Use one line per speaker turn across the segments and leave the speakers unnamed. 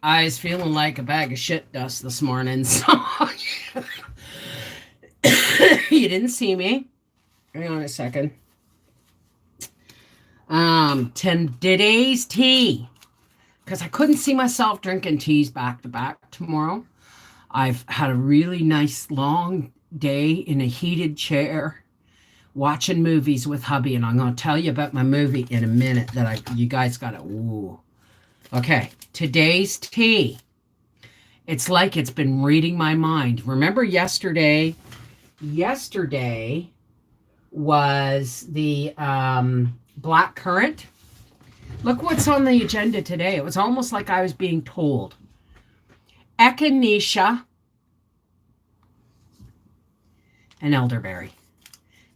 I was feeling like a bag of shit dust this morning, so you didn't see me. Hang on a second. Today's tea, because I couldn't see myself drinking teas back to back tomorrow. I've had a really nice long day in a heated chair watching movies with hubby, and I'm going to tell you about my movie in a minute that you guys got to, ooh. Okay, today's tea. It's like it's been reading my mind. Remember yesterday? Yesterday was the black currant. Look what's on the agenda today. It was almost like I was being told. Echinacea and elderberry.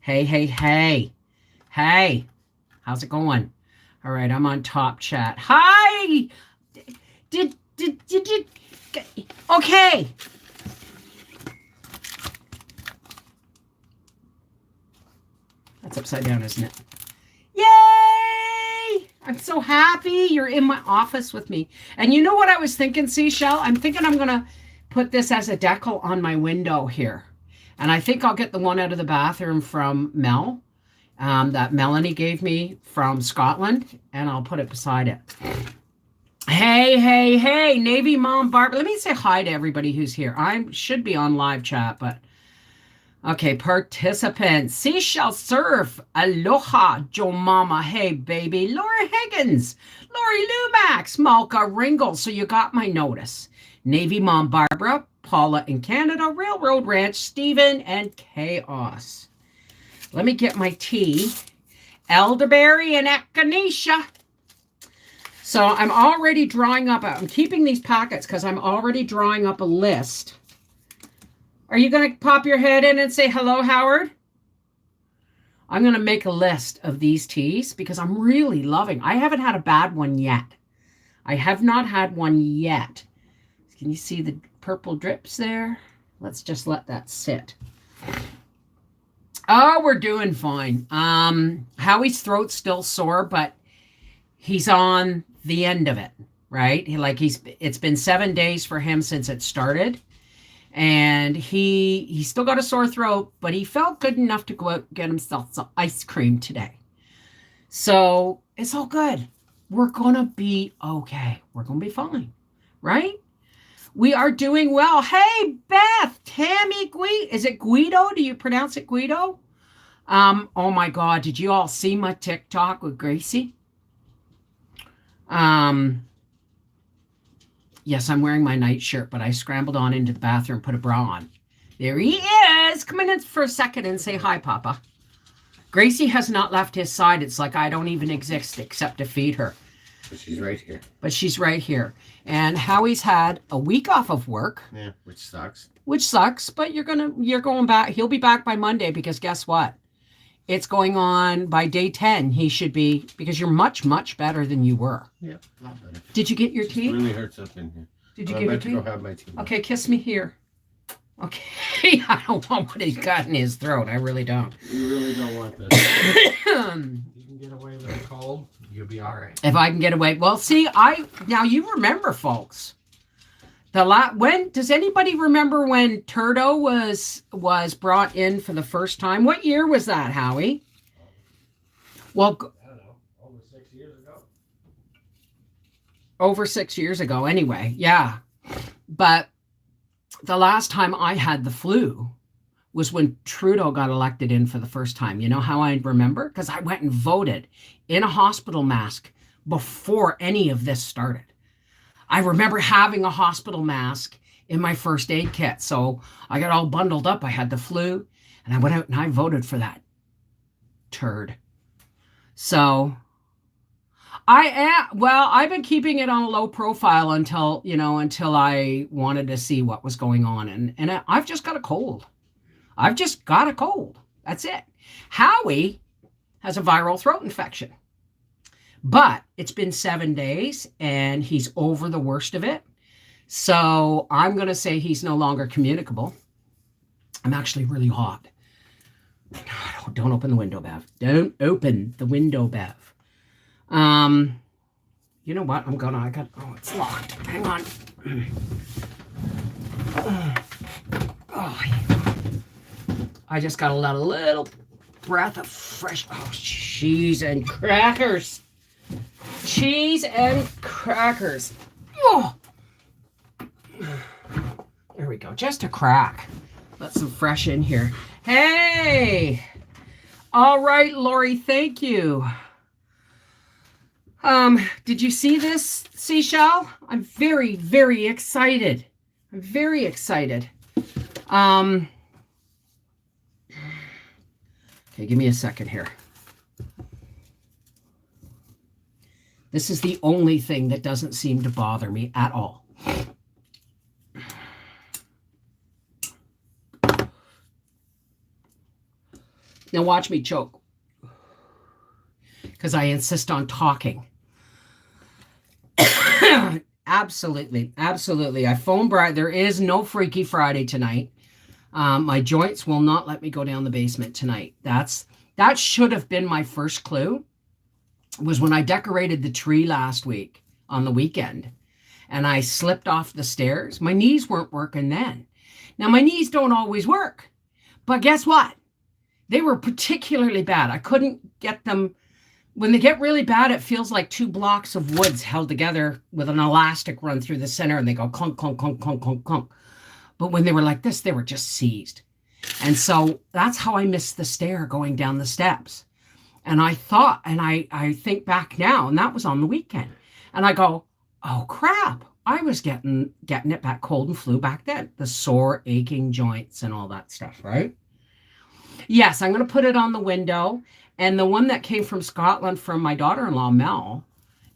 Hey, hey, hey. Hey, how's it going? All right, I'm on top chat. Hi! Did okay. That's upside down, isn't it? Yay! I'm so happy you're in my office with me. And you know what I was thinking, Seashell? I'm thinking I'm going to put this as a decal on my window here. And I think I'll get the one out of the bathroom from Mel, that Melanie gave me from Scotland, and I'll put it beside it. Hey, hey, hey, Navy Mom Barbara. Let me say hi to everybody who's here. I should be on live chat, but okay, participants. Seashell Surf. Aloha, Joe Mama. Hey, baby. Laura Higgins. Lori Lumax. Malka Ringle. So you got my notice. Navy Mom Barbara. Paula in Canada. Railroad Ranch. Stephen and Chaos. Let me get my tea. Elderberry and echinacea. So I'm already drawing up. I'm keeping these packets because I'm already drawing up a list. Are you going to pop your head in and say hello, Howard? I'm going to make a list of these teas because I'm really loving. I haven't had a bad one yet. I have not had one yet. Can you see the purple drips there? Let's just let that sit. Oh, we're doing fine. Howie's throat's still sore, but he's on the end of it, right? It's been 7 days for him since it started. And he still got a sore throat, but he felt good enough to go out and get himself some ice cream today. So it's all good. We're going to be okay. We're going to be fine, right? We are doing well. Hey, Beth, Tammy, is it Guido? Do you pronounce it Guido? Oh my God, did you all see my TikTok with Gracie? Yes, I'm wearing my night shirt, but I scrambled on into the bathroom, put a bra on. There he is. Come in for a second and say hi, Papa. Gracie has not left his side. It's like I don't even exist except to feed her.
But she's right here.
But she's right here. And Howie's had a week off of work.
Yeah, which sucks.
But you're going back. He'll be back by Monday because guess what? It's going on by day 10. He should be, because you're much, much better than you were.
Yeah, a lot better.
Did you get your tea?
It really hurts up in here.
Did you get your tea?
I'm about to go have my tea.
Okay, kiss me here. Okay, I don't want what he's got in his throat. I really don't.
You really don't want this. You can get away with a cold, you'll be all right.
If I can get away. Well, see, now you remember, folks. When does anybody remember when Turdo was brought in for the first time? What year was that, Howie? Well,
I don't know. Over 6 years ago.
Over 6 years ago, anyway. Yeah, but the last time I had the flu was when Trudeau got elected in for the first time. You know how I remember? Because I went and voted in a hospital mask before any of this started. I remember having a hospital mask in my first aid kit. So I got all bundled up. I had the flu and I went out and I voted for that turd. So I've been keeping it on a low profile until I wanted to see what was going on. And I've just got a cold. I've just got a cold. That's it. Howie has a viral throat infection. But it's been 7 days and he's over the worst of it. So I'm going to say he's no longer communicable. I'm actually really hot. Don't open the window, Bev. Don't open the window, Bev. You know what? Oh, it's locked. Hang on. Oh, I just got to let a little breath of fresh, cheese and crackers. Cheese and crackers. Oh, there we go. Just a crack. Let some fresh in here. Hey. All right, Lori, thank you. Did you see this, Seashell? I'm very, very excited. I'm very excited. Okay, give me a second here. This is the only thing that doesn't seem to bother me at all. Now watch me choke, because I insist on talking. Absolutely, absolutely. I phoned Brian. There is no Freaky Friday tonight. My joints will not let me go down the basement tonight. That should have been my first clue. Was when I decorated the tree last week on the weekend, and I slipped off the stairs. My knees weren't working then. Now my knees don't always work, but guess what? They were particularly bad. I couldn't get them. When they get really bad, it feels like two blocks of woods held together with an elastic run through the center, and they go clunk, clunk, clunk, clunk, clunk, clunk. But when they were like this, they were just seized. And so that's how I missed the stair going down the steps. And I thought, and I think back now, and that was on the weekend. And I go, oh, crap. I was getting it back, cold and flu back then. The sore, aching joints and all that stuff, right? Yes, I'm going to put it on the window. And the one that came from Scotland from my daughter-in-law, Mel,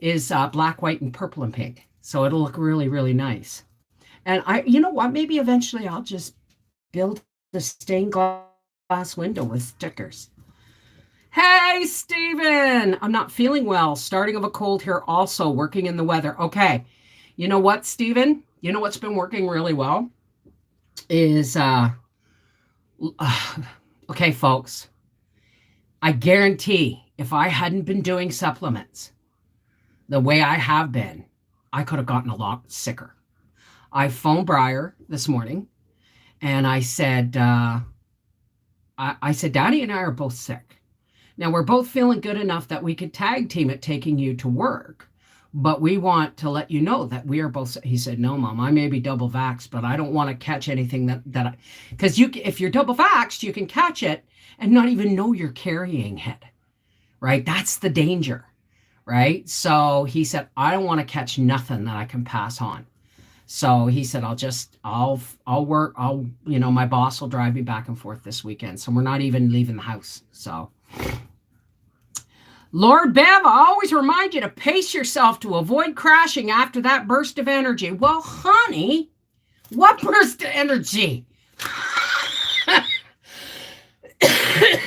is black, white, and purple and pink. So it'll look really, really nice. And you know what? Maybe eventually I'll just build the stained glass window with stickers. Hey, Stephen. I'm not feeling well. Starting of a cold here also. Working in the weather. Okay. You know what, Stephen? You know what's been working really well? Is, okay, folks. I guarantee if I hadn't been doing supplements the way I have been, I could have gotten a lot sicker. I phoned Briar this morning and I said, Daddy and I are both sick. Now we're both feeling good enough that we could tag team at taking you to work, but we want to let you know that we are both. He said, no, Mom, I may be double vaxxed, but I don't want to catch anything because if you're double vaxxed, you can catch it and not even know you're carrying it, right? That's the danger, right? So he said, I don't want to catch nothing that I can pass on. So he said, I'll work. My boss will drive me back and forth this weekend. So we're not even leaving the house. So Lord Bev, I always remind you to pace yourself to avoid crashing after that burst of energy. Well, honey, what burst of energy?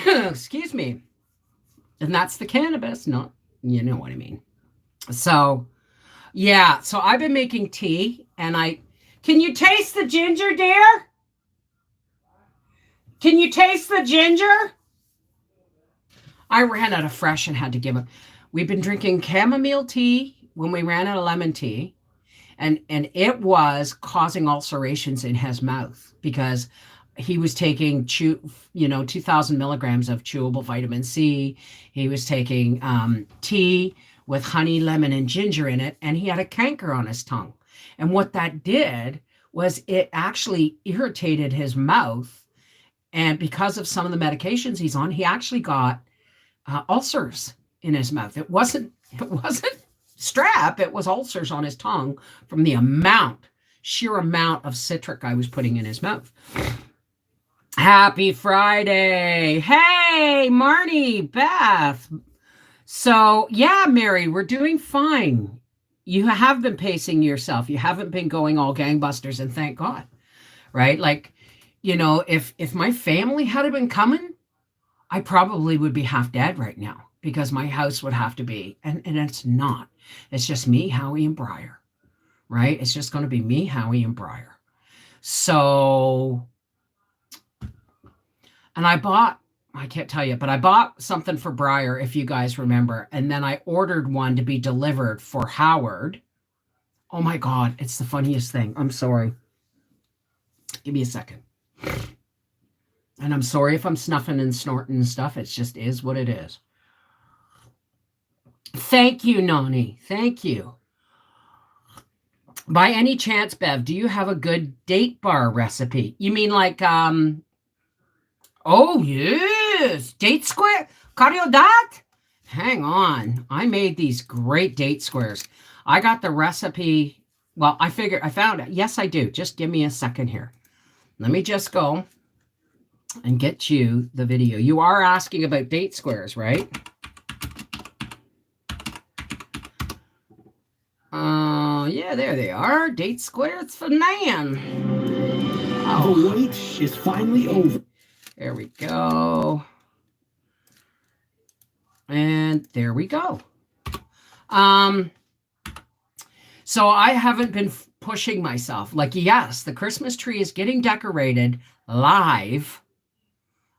Excuse me. And that's the cannabis, not, you know what I mean. So, yeah, so I've been making tea and can you taste the ginger, dear? Can you taste the ginger? I ran out of fresh and had to give it. We've been drinking chamomile tea when we ran out of lemon tea. And it was causing ulcerations in his mouth because he was taking 2,000 milligrams of chewable vitamin C. He was taking tea with honey, lemon, and ginger in it, and he had a canker on his tongue. And what that did was it actually irritated his mouth. And because of some of the medications he's on, he actually got ulcers in his mouth. It wasn't strep, it was ulcers on his tongue from the sheer amount of citric I was putting in his mouth. Happy Friday. Hey, Marnie, Beth. So, yeah, Mary, we're doing fine. You have been pacing yourself. You haven't been going all gangbusters, and thank God, right? Like, if my family had been coming, I probably would be half dead right now because my house would have to be, and it's not. It's just me, Howie, and Briar, right? It's just going to be me, Howie, and Briar. So, and I bought I can't tell you, but I bought something for Briar, if you guys remember, and then I ordered one to be delivered for Howard. Oh my God, it's the funniest thing. I'm sorry. Give me a second. And I'm sorry if I'm snuffing and snorting and stuff. It just is what it is. Thank you, Nani. Thank you. By any chance, Bev, do you have a good date bar recipe? You mean like oh yes, date square? Cardio dat? Hang on. I made these great date squares. I got the recipe. Well, I figured I found it. Yes, I do. Just give me a second here. Let me just go and get you the video. You are asking about date squares, right? Yeah, there they are. Date squares for Nan.
Oh. The wait is finally over.
There we go. And there we go. So I haven't been pushing myself. Like, yes, the Christmas tree is getting decorated live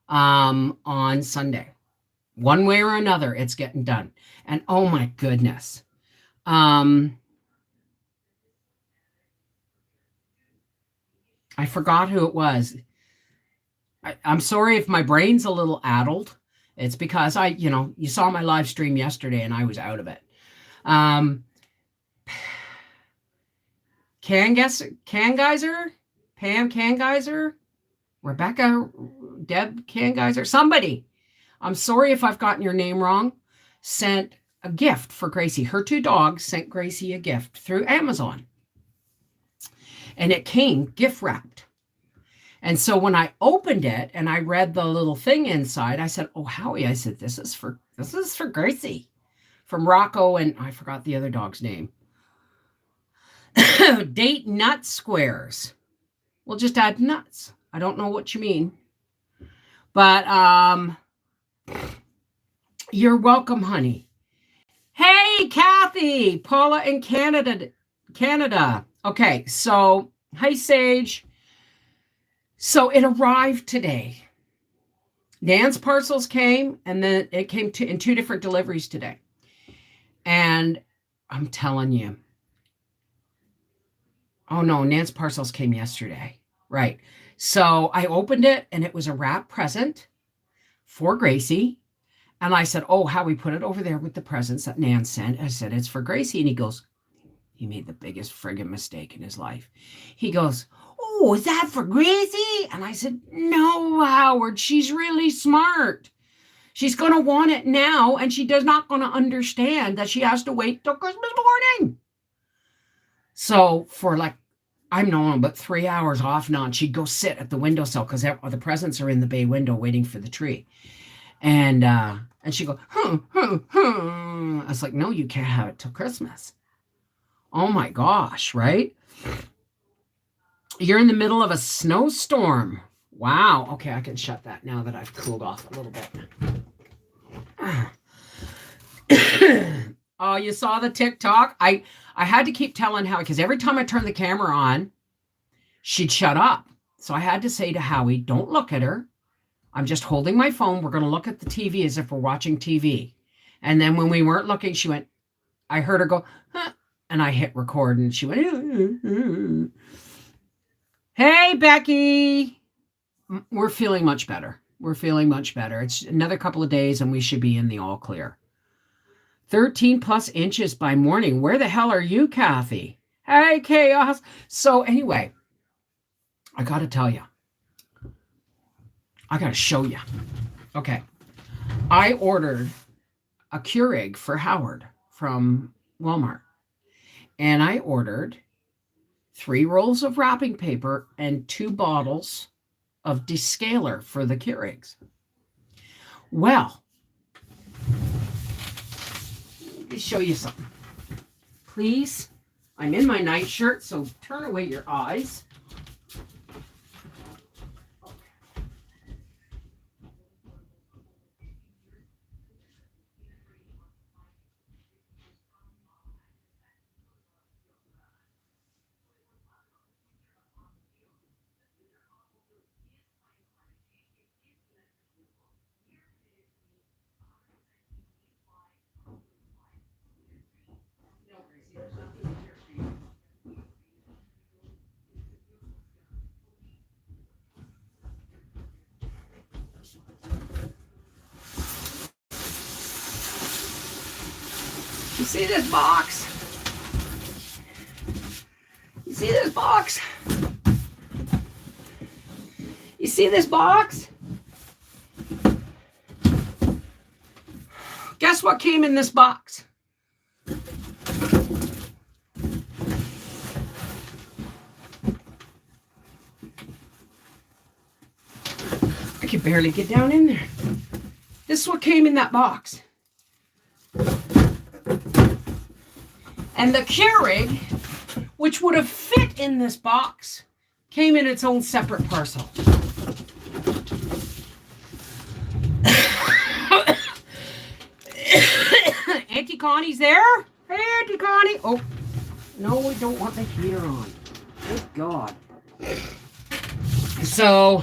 on Sunday. One way or another, it's getting done. And oh my goodness. I forgot who it was. I'm sorry if my brain's a little addled. It's because you saw my live stream yesterday and I was out of it. Kangeyser, Pam Kangeyser, Rebecca, Deb Kangeyser, somebody. I'm sorry if I've gotten your name wrong. Sent a gift for Gracie. Her two dogs sent Gracie a gift through Amazon. And it came gift wrapped. And so when I opened it and I read the little thing inside, I said, "Oh, Howie," I said, this is for Gracie from Rocco, and I forgot the other dog's name. Date nut squares. We'll just add nuts. I don't know what you mean. But you're welcome, honey. Hey, Kathy, Paula in Canada. Okay, so hi, Sage. So it arrived today. Nan's parcels came, and then it came in 2 different deliveries today. And I'm telling you. Oh no, Nan's parcels came yesterday. Right. So I opened it and it was a wrap present for Gracie. And I said, "Oh, how we put it over there with the presents that Nan sent." I said, "It's for Gracie." And he goes, he made the biggest friggin' mistake in his life. He goes, "Oh, is that for Gracie?" And I said, "No, Howard, she's really smart. She's going to want it now, and she does not going to understand that she has to wait till Christmas morning." So for like, I'm known, but 3 hours off and on, she'd go sit at the windowsill because the presents are in the bay window waiting for the tree. And she'd go, I was like, "No, you can't have it till Christmas." Oh my gosh, right? You're in the middle of a snowstorm. Wow. Okay, I can shut that now that I've cooled off a little bit. Oh, you saw the TikTok? I had to keep telling Howie, because every time I turned the camera on, she'd shut up. So I had to say to Howie, "Don't look at her. I'm just holding my phone. We're going to look at the TV as if we're watching TV." And then when we weren't looking, she went, I heard her go, "Huh," and I hit record, and she went, "Hey, Becky." We're feeling much better. We're feeling much better. It's another couple of days and we should be in the all clear. 13 plus inches by morning. Where the hell are you, Kathy? Hey, Chaos. So anyway, I got to tell you. I got to show you. Okay. I ordered a Keurig for Howard from Walmart. And I ordered 3 rolls of wrapping paper and 2 bottles of descaler for the Keurigs. Well, let me show you something. Please. I'm in my nightshirt, so turn away your eyes. see this box? You see this box? You see this box? Guess what came in this box? I can barely get down in there. This is what came in that box. And the Keurig, which would have fit in this box, came in its own separate parcel. Auntie Connie's there? Hey, Auntie Connie. Oh, no, we don't want the heater on. Good God. So,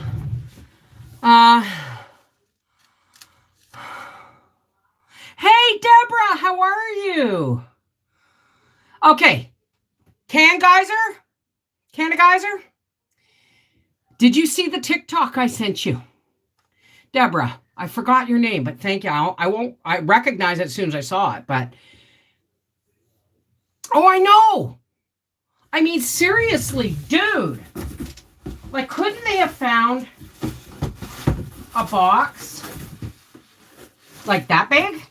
hey, Deborah, how are you? Okay. Can a geyser? Did you see the TikTok I sent you? Deborah, I forgot your name, but thank you. I recognize it as soon as I saw it, but. Oh, I know. I mean, seriously, dude. Like, couldn't they have found a box like that big?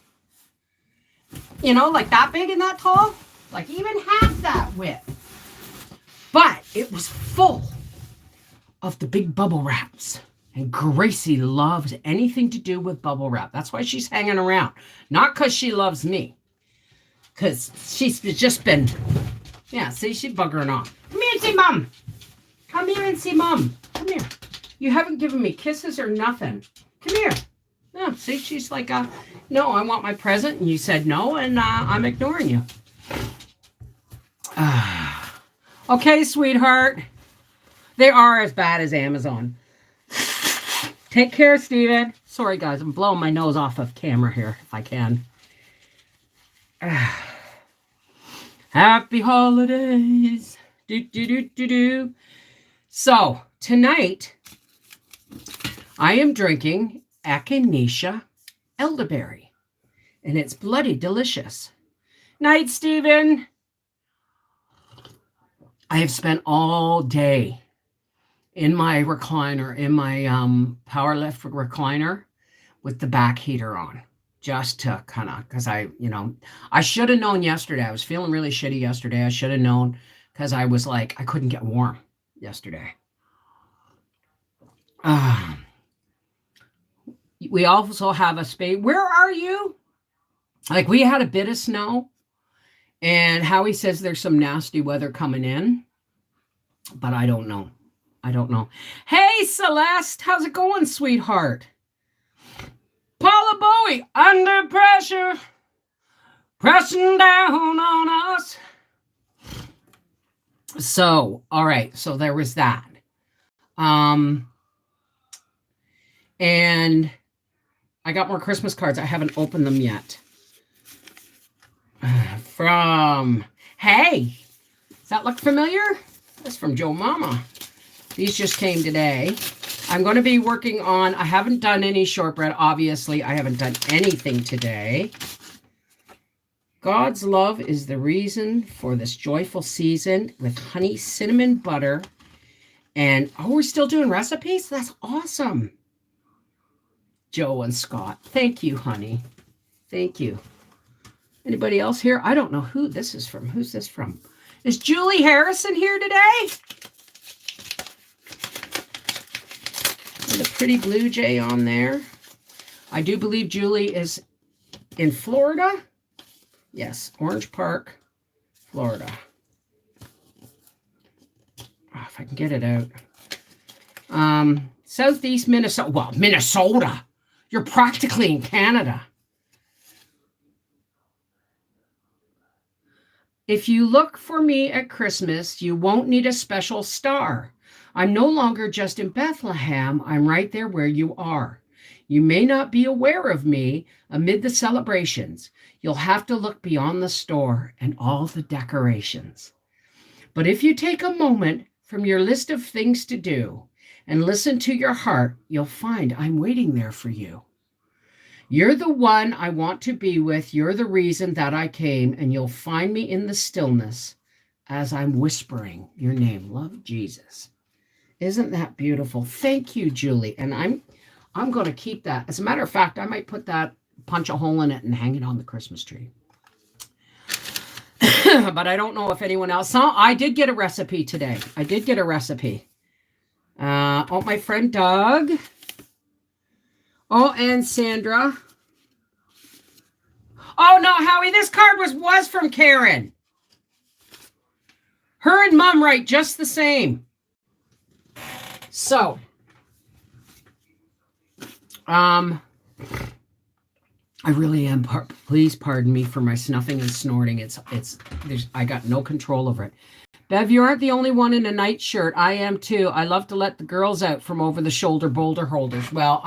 You know, like that big and that tall? Like even half that width. But it was full of the big bubble wraps. And Gracie loves anything to do with bubble wrap. That's why she's hanging around. Not because she loves me. Because she's just been, yeah, see, she's buggering off. Come here and see Mom. Come here and see Mom. Come here. You haven't given me kisses or nothing. Come here. Yeah, see, she's like, no, I want my present. And you said no, and I'm ignoring you. Okay, sweetheart. They are as bad as Amazon. Take care, Steven. Sorry, guys. I'm blowing my nose off of camera here, if I can. Happy holidays. Do. So, tonight, I am drinking Echinacea elderberry. And it's bloody delicious. Night, Steven. I have spent all day in my recliner, in my powerlift recliner with the back heater on. Just to kind of, because I should have known yesterday. I was feeling really shitty yesterday. I should have known because I was like, I couldn't get warm yesterday. We also have a space. Where are you? Like, we had a bit of snow. And Howie says there's some nasty weather coming in. But I don't know. Hey, Celeste. How's it going, sweetheart? Paula Bowie, under pressure. Pressing down on us. So, all right. So there was that. And I got more Christmas cards. I haven't opened them yet. Hey, does that look familiar? That's from Joe Mama. These just came today. I'm going to be working on, I haven't done any shortbread. Obviously, I haven't done anything today. God's love is the reason for this joyful season with honey, cinnamon butter. And, oh, we're still doing recipes? That's awesome. Joe and Scott. Thank you, honey. Thank you. Anybody else here? I don't know who this is from. Who's this from? Is Julie Harrison here today? With a pretty blue jay on there. I do believe Julie is in Florida. Yes, Orange Park, Florida. Oh, if I can get it out. Southeast Minnesota. Well, Minnesota. You're practically in Canada. If you look for me at Christmas, you won't need a special star. I'm no longer just in Bethlehem. I'm right there where you are. You may not be aware of me amid the celebrations. You'll have to look beyond the store and all the decorations. But if you take a moment from your list of things to do and listen to your heart, you'll find I'm waiting there for you. You're the one I want to be with. You're the reason that I came, and you'll find me in the stillness as I'm whispering your name. Love, Jesus. Isn't that beautiful? Thank you, Julie. And I'm going to keep that. As a matter of fact, I might put that, punch a hole in it, and hang it on the Christmas tree. But I don't know if anyone else saw. I did get a recipe today. I did get a recipe. Oh, my friend Doug. Oh, and Sandra. Oh, no, Howie, this card was from Karen. Her and Mom write just the same. So, I really am. Please pardon me for my snuffing and snorting. I got no control over it. Bev, you aren't the only one in a nightshirt. I am too. I love to let the girls out from over the shoulder boulder holders. Well,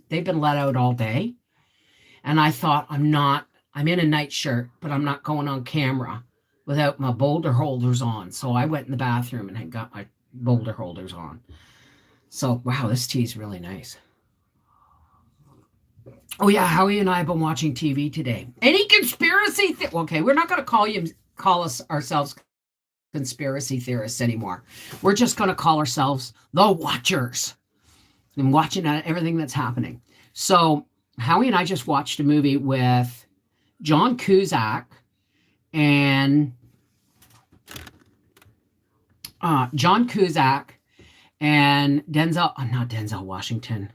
they've been let out all day. And I thought I'm in a nightshirt, but I'm not going on camera without my boulder holders on. So I went in the bathroom and I got my boulder holders on. So, wow, this tea is really nice. Oh, yeah, Howie and I have been watching TV today. Any conspiracy? Okay, we're not going to call ourselves conspiracy theorists anymore. We're just going to call ourselves the Watchers and watching everything that's happening. So Howie and I just watched a movie with John Cusack and not Denzel Washington,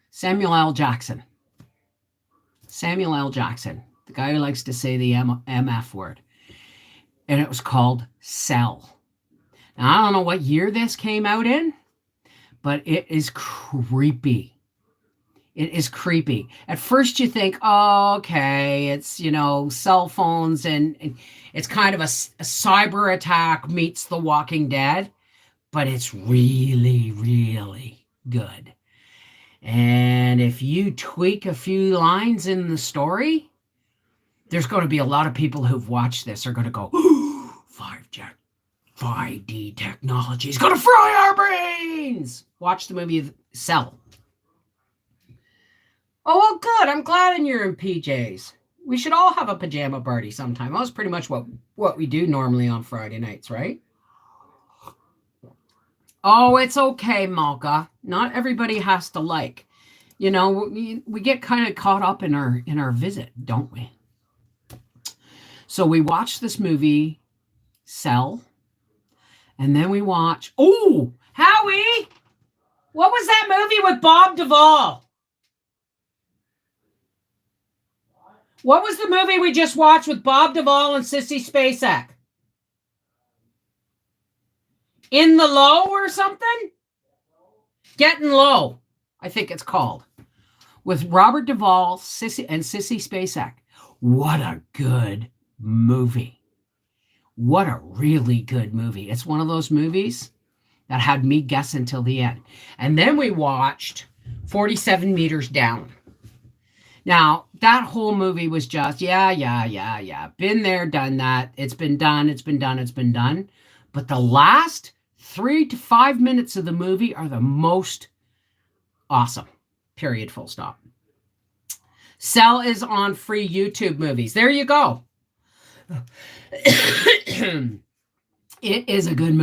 Samuel L. Jackson, the guy who likes to say the MF word. And it was called Cell. Now, I don't know what year this came out in, but it is creepy. It is creepy. At first you think, oh, okay, it's, cell phones and it's kind of a cyber attack meets The Walking Dead, but it's really, really good. And if you tweak a few lines in the story, there's going to be a lot of people who've watched this are going to go, 5D technology is going to fry our brains. Watch the movie Cell. Oh, well, good. I'm glad you're in PJs. We should all have a pajama party sometime. That's pretty much what we do normally on Friday nights, right? Oh, it's okay, Malka. Not everybody has to like. We get kind of caught up in our visit, don't we? So we watched this movie, Cell, and then we watch. Oh, Howie! What was that movie with Bob Duvall? What was the movie we just watched with Bob Duvall and Sissy Spacek? In the Low or something? Getting Low, I think it's called. With Robert Duvall, Sissy Spacek. What a good movie. What a really good movie. It's one of those movies that had me guessing till the end. And then we watched 47 Meters Down. Now, that whole movie was just, yeah. Been there, done that. It's been done. But the last 3 to 5 minutes of the movie are the most awesome. Period, full stop. Cell is on free YouTube movies. There you go. It is a good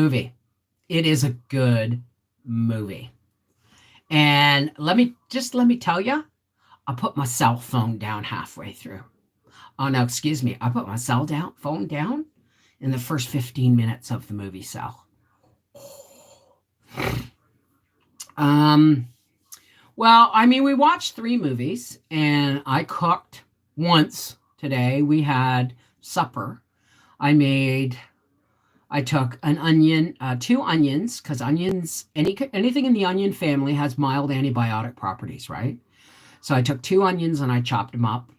movie. And let me tell you, I put my cell phone down halfway through. Oh, no, excuse me. I put my phone down in the first 15 minutes of the movie Cell. Well, we watched 3 movies, and I cooked once today. We had supper. I took an onion, 2 onions, because onions, anything in the onion family has mild antibiotic properties, right? So I took 2 onions and I chopped them up.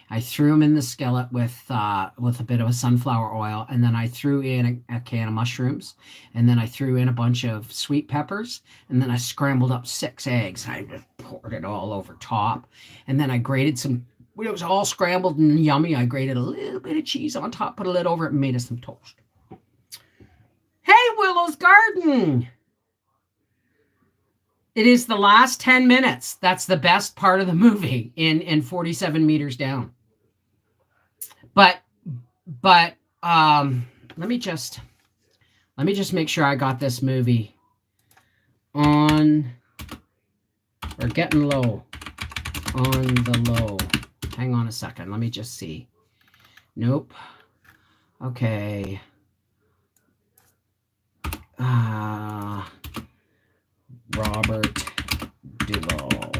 I threw them in the skillet with a bit of a sunflower oil, and then I threw in a can of mushrooms, and then I threw in a bunch of sweet peppers, and then I scrambled up 6 eggs. I just poured it all over top, and then I grated some. It was all scrambled and yummy. I grated a little bit of cheese on top, put a lid over it, and made us some toast. Hey, Willow's Garden! It is the last 10 minutes. That's the best part of the movie in 47 meters down. But let me just make sure I got this movie on or getting low on the low. Hang on a second. Let me just see. Nope. Okay. Robert Duvall.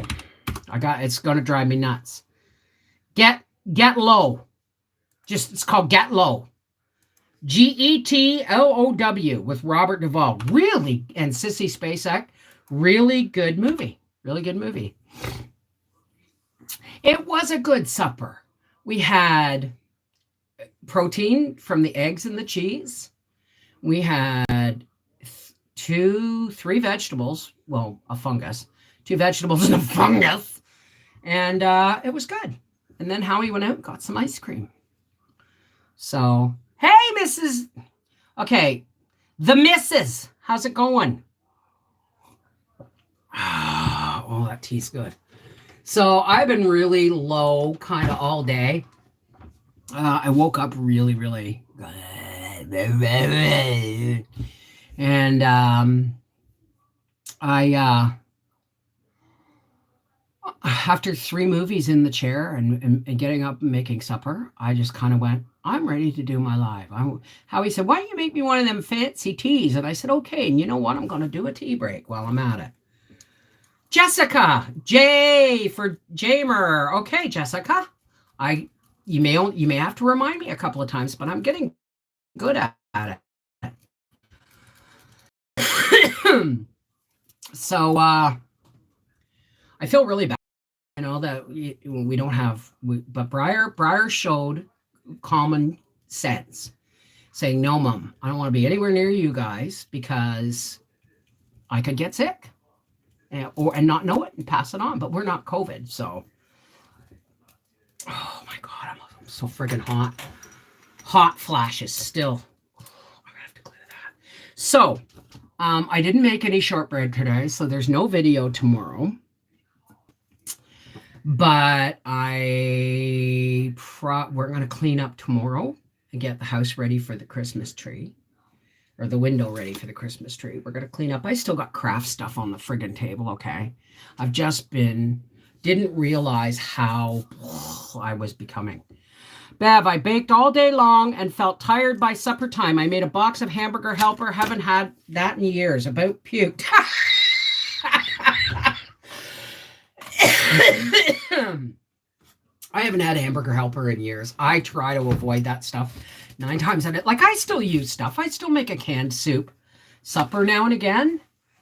It's gonna drive me nuts. Get Low. It's called Get Low. GETLOW with Robert Duvall. Really, and Sissy Spacek. Really good movie. Really good movie. It was a good supper. We had protein from the eggs and the cheese. We had 3 vegetables. Well, a fungus. 2 vegetables and a fungus. And it was good. And then Howie went out and got some ice cream. So, hey, Mrs. Okay, the missus. How's it going? Oh, that tea's good. So I've been really low kind of all day. I woke up really, really. And after 3 movies in the chair and getting up and making supper, I just kind of went, I'm ready to do my live. Howie said, why don't you make me one of them fancy teas? And I said, okay. And you know what? I'm going to do a tea break while I'm at it. Jessica, J for Jamer. Okay, Jessica. You may have to remind me a couple of times, but I'm getting good at it. So I feel really bad. I know that we don't have, but Briar showed common sense, saying, no, Mom, I don't want to be anywhere near you guys because I could get sick and not know it and pass it on. But we're not COVID, so. Oh my God, I'm so friggin' hot. Hot flashes still. I'm gonna have to clear that. So, I didn't make any shortbread today, so there's no video tomorrow. But we're going to clean up tomorrow and get the house ready for the Christmas tree, or the window ready for the Christmas tree. We're going to clean up. I still got craft stuff on the friggin' table, okay? I've just didn't realize how I was becoming. Bev, I baked all day long and felt tired by supper time. I made a box of Hamburger Helper. Haven't had that in years. About puked. I haven't had a Hamburger Helper in years. I try to avoid that stuff 9 times out of it. Like, I still use stuff. I still make a canned soup supper now and again.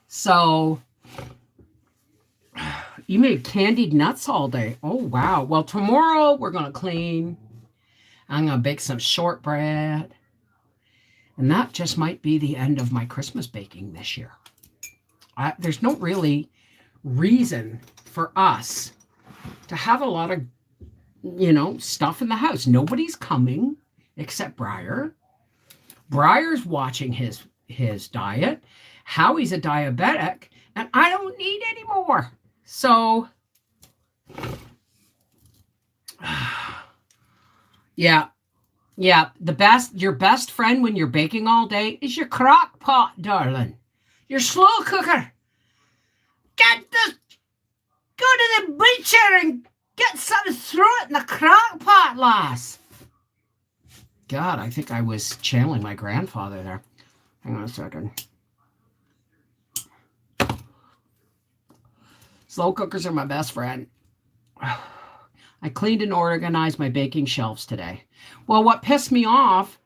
So, you made candied nuts all day. Oh, wow. Well, tomorrow we're going to clean. I'm going to bake some shortbread. And that just might be the end of my Christmas baking this year. There's no really reason for us to have a lot of, stuff in the house. Nobody's coming except Briar. Briar's watching his diet. Howie's a diabetic, and I don't need any more. So, yeah. Your best friend when you're baking all day is your crock pot, darling. Your slow cooker. Go to the butcher and get something, throw it in the crock pot, lass. God, I think I was channeling my grandfather there. Hang on a second. Slow cookers are my best friend. I cleaned and organized my baking shelves today. Well, what pissed me off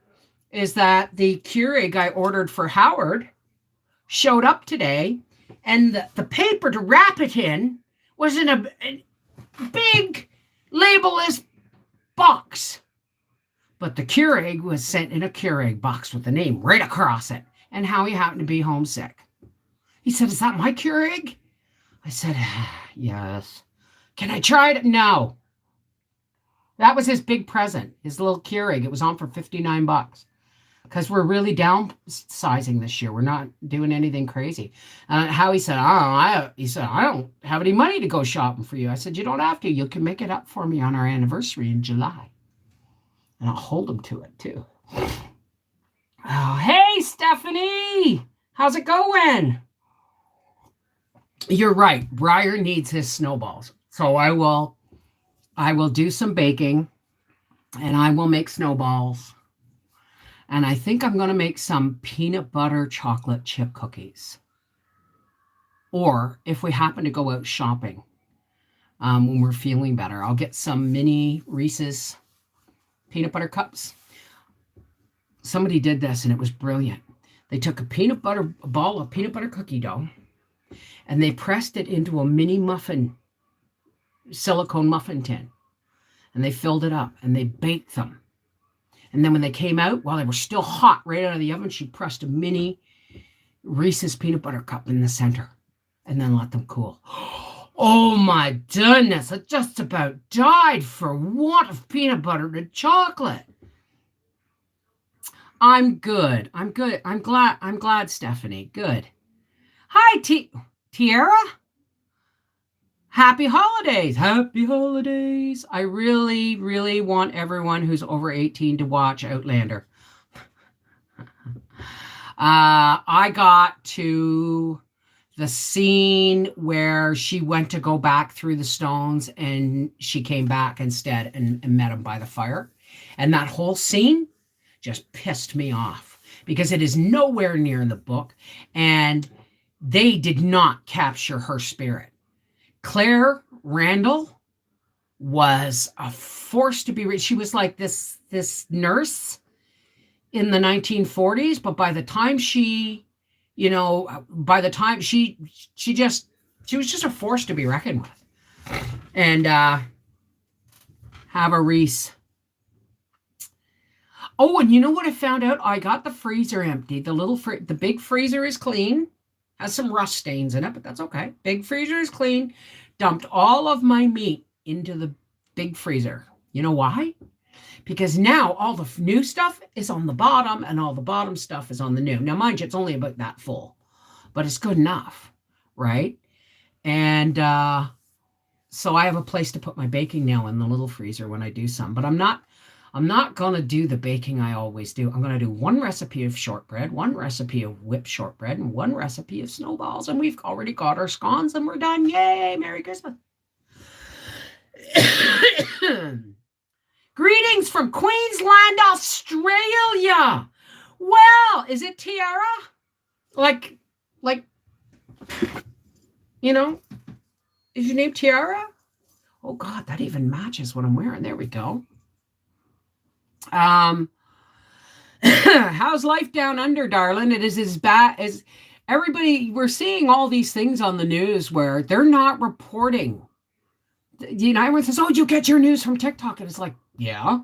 is that the Keurig I ordered for Howard showed up today, and the paper to wrap it in was in a big labelless box. But the Keurig was sent in a Keurig box with the name right across it. And Howie happened to be homesick. He said, is that my Keurig? I said, yes. Can I try it? No. That was his big present, his little Keurig. It was on for $59. because we're really downsizing this year. We're not doing anything crazy. Howie said, I don't have any money to go shopping for you. I said, you don't have to. You can make it up for me on our anniversary in July. And I'll hold him to it too. Oh, hey, Stephanie. How's it going? You're right. Briar needs his snowballs. So I will do some baking and I will make snowballs. And I think I'm going to make some peanut butter chocolate chip cookies. Or if we happen to go out shopping when we're feeling better, I'll get some mini Reese's peanut butter cups. Somebody did this and it was brilliant. They took a ball of peanut butter cookie dough and they pressed it into a mini silicone muffin tin. And they filled it up and they baked them. And then when they came out, while they were still hot right out of the oven, she pressed a mini Reese's peanut butter cup in the center and then let them cool. Oh my goodness, I just about died for want of peanut butter and chocolate. I'm good. I'm glad, Stephanie. Good. Hi, Tiara. Happy holidays. Happy holidays. I really, really want everyone who's over 18 to watch Outlander. I got to the scene where she went to go back through the stones and she came back instead and met him by the fire. And that whole scene just pissed me off because it is nowhere near in the book and they did not capture her spirit. Claire Randall was a force to be read. She was like this nurse in the 1940s, but by the time she was just a force to be reckoned with. And have a Reese. Oh, and you know what I found out? I got the freezer empty. The big freezer is clean. Has some rust stains in it, but that's okay. Big freezer is clean. Dumped all of my meat into the big freezer. You know why? Because now all the new stuff is on the bottom and all the bottom stuff is on the new. Now, mind you, it's only about that full, but it's good enough, right? And so I have a place to put my baking now in the little freezer when I do some, but I'm not going to do the baking I always do. I'm going to do one recipe of shortbread, one recipe of whipped shortbread, and one recipe of snowballs. And we've already got our scones and we're done. Yay, Merry Christmas. Greetings from Queensland, Australia. Well, is it Tiara? Like, you know, is your name Tiara? Oh God, that even matches what I'm wearing. There we go. How's life down under, darling? It is as bad as everybody. We're seeing all these things on the news where they're not reporting. You know, everyone says, "Oh, you get your news from TikTok," and it's like, yeah.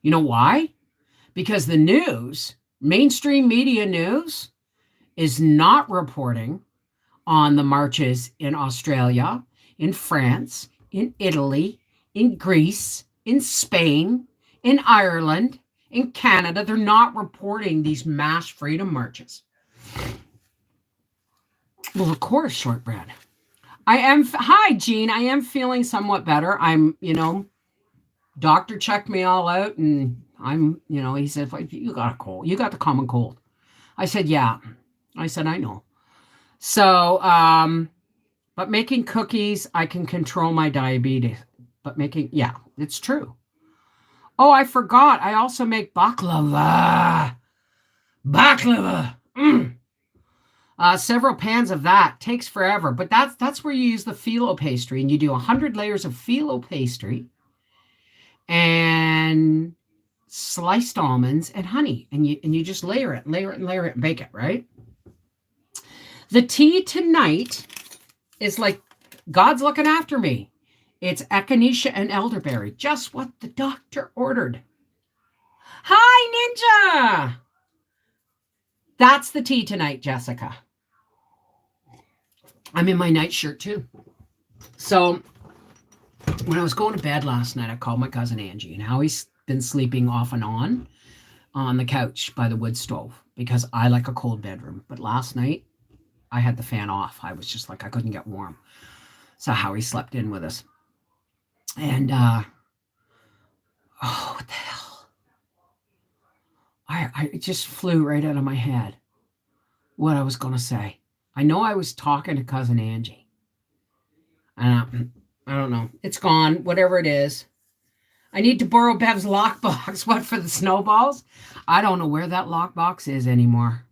You know why? Because the news, mainstream media news, is not reporting on the marches in Australia, in France, in Italy, in Greece, in Spain, in Ireland, in Canada. They're not reporting these mass freedom marches. Well, of course, shortbread. Hi, Jean. I am feeling somewhat better. Doctor checked me all out and he said, you got a cold. You got the common cold. I said, yeah. I said, I know. So, but making cookies, I can control my diabetes. But it's true. Oh, I forgot. I also make baklava. Several pans of that. Takes forever. But that's where you use the phyllo pastry. And you do 100 layers of phyllo pastry and sliced almonds and honey. And you just layer it and bake it, right? The tea tonight is like God's looking after me. It's echinacea and elderberry, just what the doctor ordered. Hi, Ninja. That's the tea tonight, Jessica. I'm in my nightshirt too. So when I was going to bed last night, I called my cousin Angie, and Howie's been sleeping off and on on the couch by the wood stove because I like a cold bedroom. But last night I had the fan off. I was just like, I couldn't get warm. So Howie slept in with us. And, oh, what the hell? It just flew right out of my head what I was going to say. I know I was talking to Cousin Angie. I don't know. It's gone, whatever it is. I need to borrow Bev's lockbox. What, for the snowballs? I don't know where that lockbox is anymore.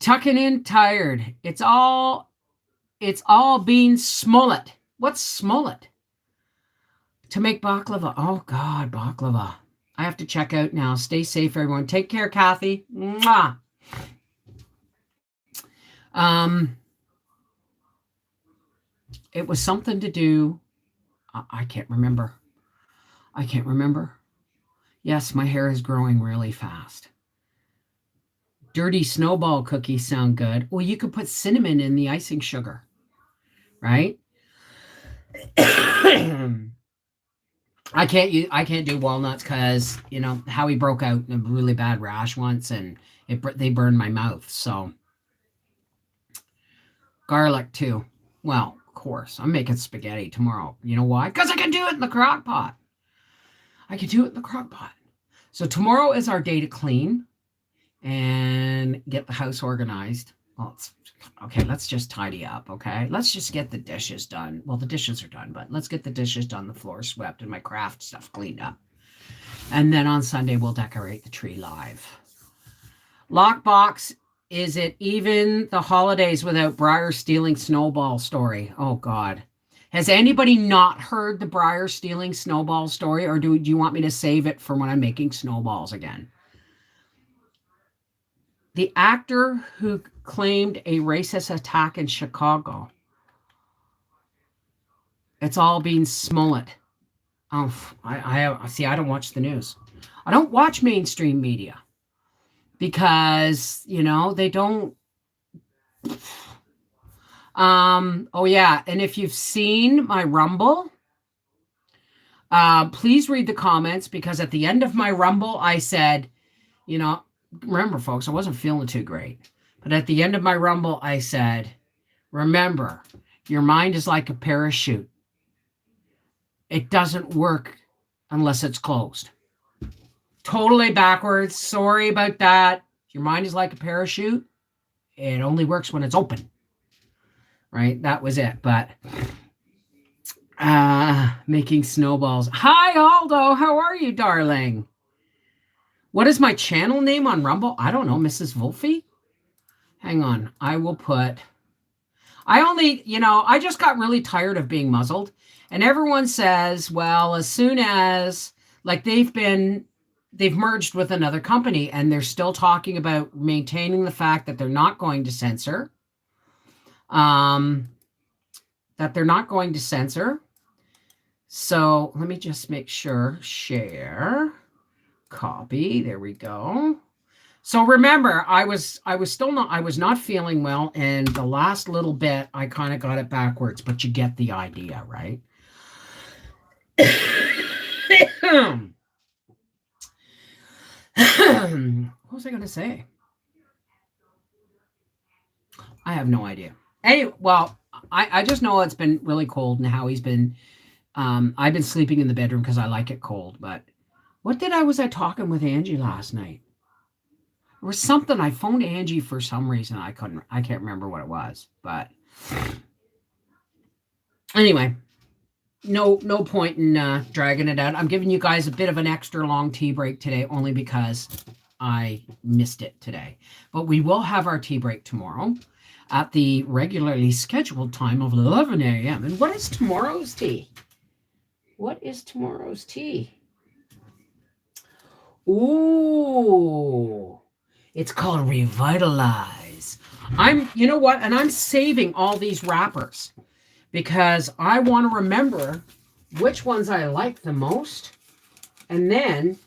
Tucking in tired. It's all being smullet. What's smullet? To make baklava. Oh, God, baklava. I have to check out now. Stay safe, everyone. Take care, Kathy. Mwah. It was something to do. I can't remember. Yes, my hair is growing really fast. Dirty snowball cookies sound good. Well, you could put cinnamon in the icing sugar, right? I can't do walnuts because, you know, Howie broke out in a really bad rash once and they burned my mouth. So garlic too. Well, of course, I'm making spaghetti tomorrow. You know why? Because I can do it in the crock pot. So tomorrow is our day to clean and get the house organized. Well, okay, let's just tidy up, okay? Let's just get the dishes done. Well, the dishes are done, but let's get the dishes done, the floor swept, and my craft stuff cleaned up. And then on Sunday, we'll decorate the tree live. Lockbox, is it even the holidays without Briar stealing snowball story? Oh, God. Has anybody not heard the Briar stealing snowball story, or do you want me to save it for when I'm making snowballs again? The actor who claimed a racist attack in Chicago. It's all being smullet. Oh, I see. I don't watch the news. I don't watch mainstream media because, you know, they don't. Oh yeah, and if you've seen my Rumble, please read the comments because at the end of my Rumble, I said, you know, remember, folks, I wasn't feeling too great. But at the end of my Rumble, I said, remember, your mind is like a parachute. It doesn't work unless it's closed. Totally backwards. Sorry about that. Your mind is like a parachute. It only works when it's open. Right? That was it. But making snowballs. Hi, Aldo. How are you, darling? What is my channel name on Rumble? I don't know, Mrs. Wolfie. Hang on. I just got really tired of being muzzled. And everyone says, well, as soon as, like, they've merged with another company and they're still talking about maintaining the fact that they're not going to censor. So let me just make sure. Share. Copy. There we go. So remember, I was not feeling well, and the last little bit I kind of got it backwards, but you get the idea, right? What was I going to say? I have no idea. Hey, well, I just know it's been really cold, and Howie's been. I've been sleeping in the bedroom because I like it cold. But was I talking with Angie last night? There was something. I phoned Angie for some reason. I can't remember what it was. But anyway, no point in dragging it out. I'm giving you guys a bit of an extra long tea break today, only because I missed it today. But we will have our tea break tomorrow at the regularly scheduled time of 11 a.m. And what is tomorrow's tea? Ooh, it's called Revitalize. You know what? And I'm saving all these wrappers because I want to remember which ones I like the most. And then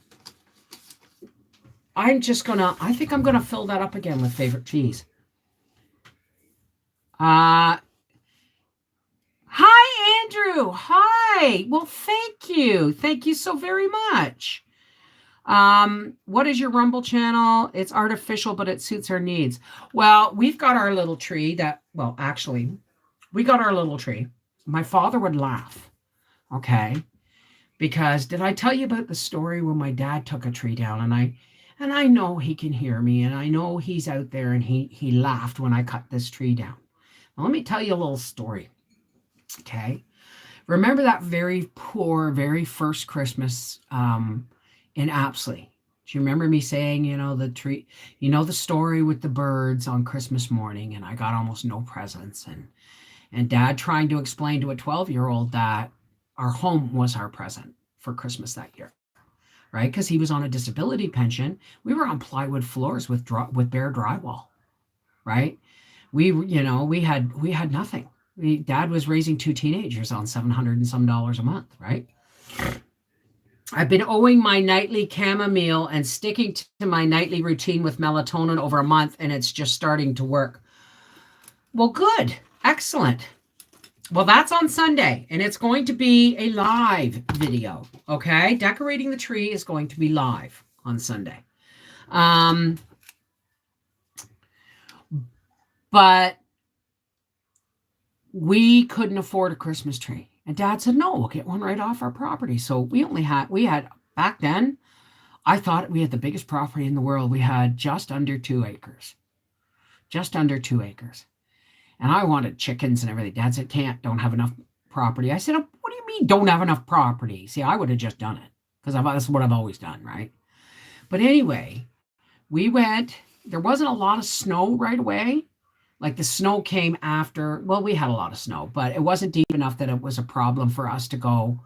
I think I'm going to fill that up again with favorite teas. Hi, Andrew. Hi. Well, thank you. Thank you so very much. What is your Rumble channel? It's artificial, but it suits our needs. Well, we've got our little tree that, well, actually, we got our little tree. My father would laugh, okay? Because did I tell you about the story when my dad took a tree down and I know he can hear me and I know he's out there and he laughed when I cut this tree down. Now, let me tell you a little story. Okay. Remember that very poor, very first Christmas in Apsley? Do you remember me saying, the tree, the story with the birds on Christmas morning and I got almost no presents and dad trying to explain to a 12-year-old that our home was our present for Christmas that year, right? Because he was on a disability pension. We were on plywood floors with bare drywall, right? We had nothing. Dad was raising 2 teenagers on $700 and some a month, right? I've been owing my nightly chamomile and sticking to my nightly routine with melatonin over a month, and it's just starting to work. Well, good. Excellent. Well, that's on Sunday, and it's going to be a live video, okay? Decorating the tree is going to be live on Sunday. But we couldn't afford a Christmas tree. And Dad said, no, we'll get one right off our property. So we had, back then, I thought we had the biggest property in the world. We had just under 2 acres. Just under 2 acres. And I wanted chickens and everything. Dad said, don't have enough property. I said, what do you mean don't have enough property? See, I would have just done it because that's what I've always done, right? But anyway, we went, there wasn't a lot of snow right away. Like the snow came after, well, we had a lot of snow, but it wasn't deep enough that it was a problem for us to go.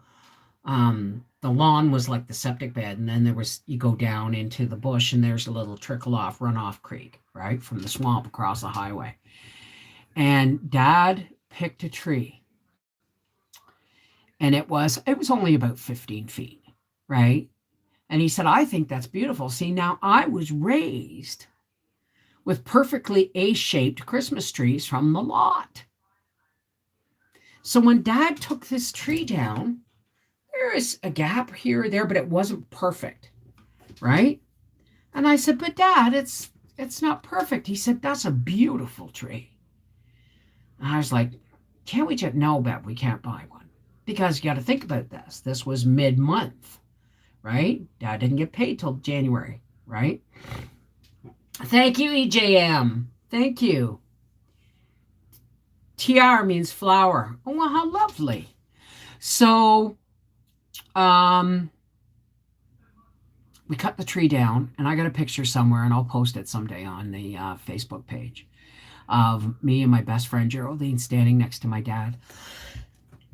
The lawn was like the septic bed. And then you go down into the bush and there's a little runoff creek, right? From the swamp across the highway. And Dad picked a tree and it was only about 15 feet, right? And he said, I think that's beautiful. See, now I was raised with perfectly A-shaped Christmas trees from the lot. So when Dad took this tree down, there is a gap here or there, but it wasn't perfect, right? And I said, but Dad, it's not perfect. He said, that's a beautiful tree. And I was like, can't we just, no, Bev, we can't buy one. Because you got to think about this. This was mid-month, right? Dad didn't get paid till January, right? Thank you, EJM. Thank you. TR means flower. Oh, well, how lovely. So, we cut the tree down, and I got a picture somewhere, and I'll post it someday on the Facebook page of me and my best friend Geraldine standing next to my dad.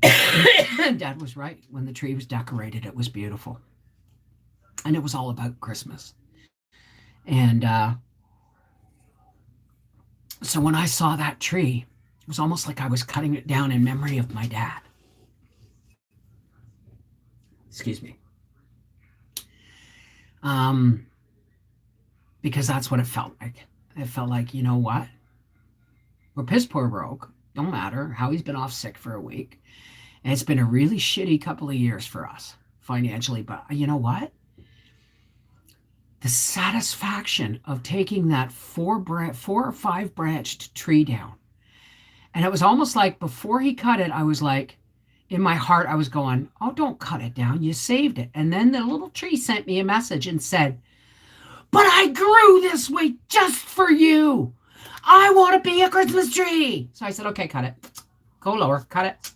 Dad was right. When the tree was decorated, it was beautiful. And it was all about Christmas. And so when I saw that tree, it was almost like I was cutting it down in memory of my dad. Excuse me. Because that's what it felt like. It felt like, you know what? We're piss poor broke. Don't matter how he's been off sick for a week. And it's been a really shitty couple of years for us financially. But you know what? The satisfaction of taking that 4 or 5 branched tree down. And it was almost like before he cut it, I was like, in my heart, I was going, oh, don't cut it down. You saved it. And then the little tree sent me a message and said, but I grew this way just for you. I want to be a Christmas tree. So I said, okay, cut it. Go lower, cut it.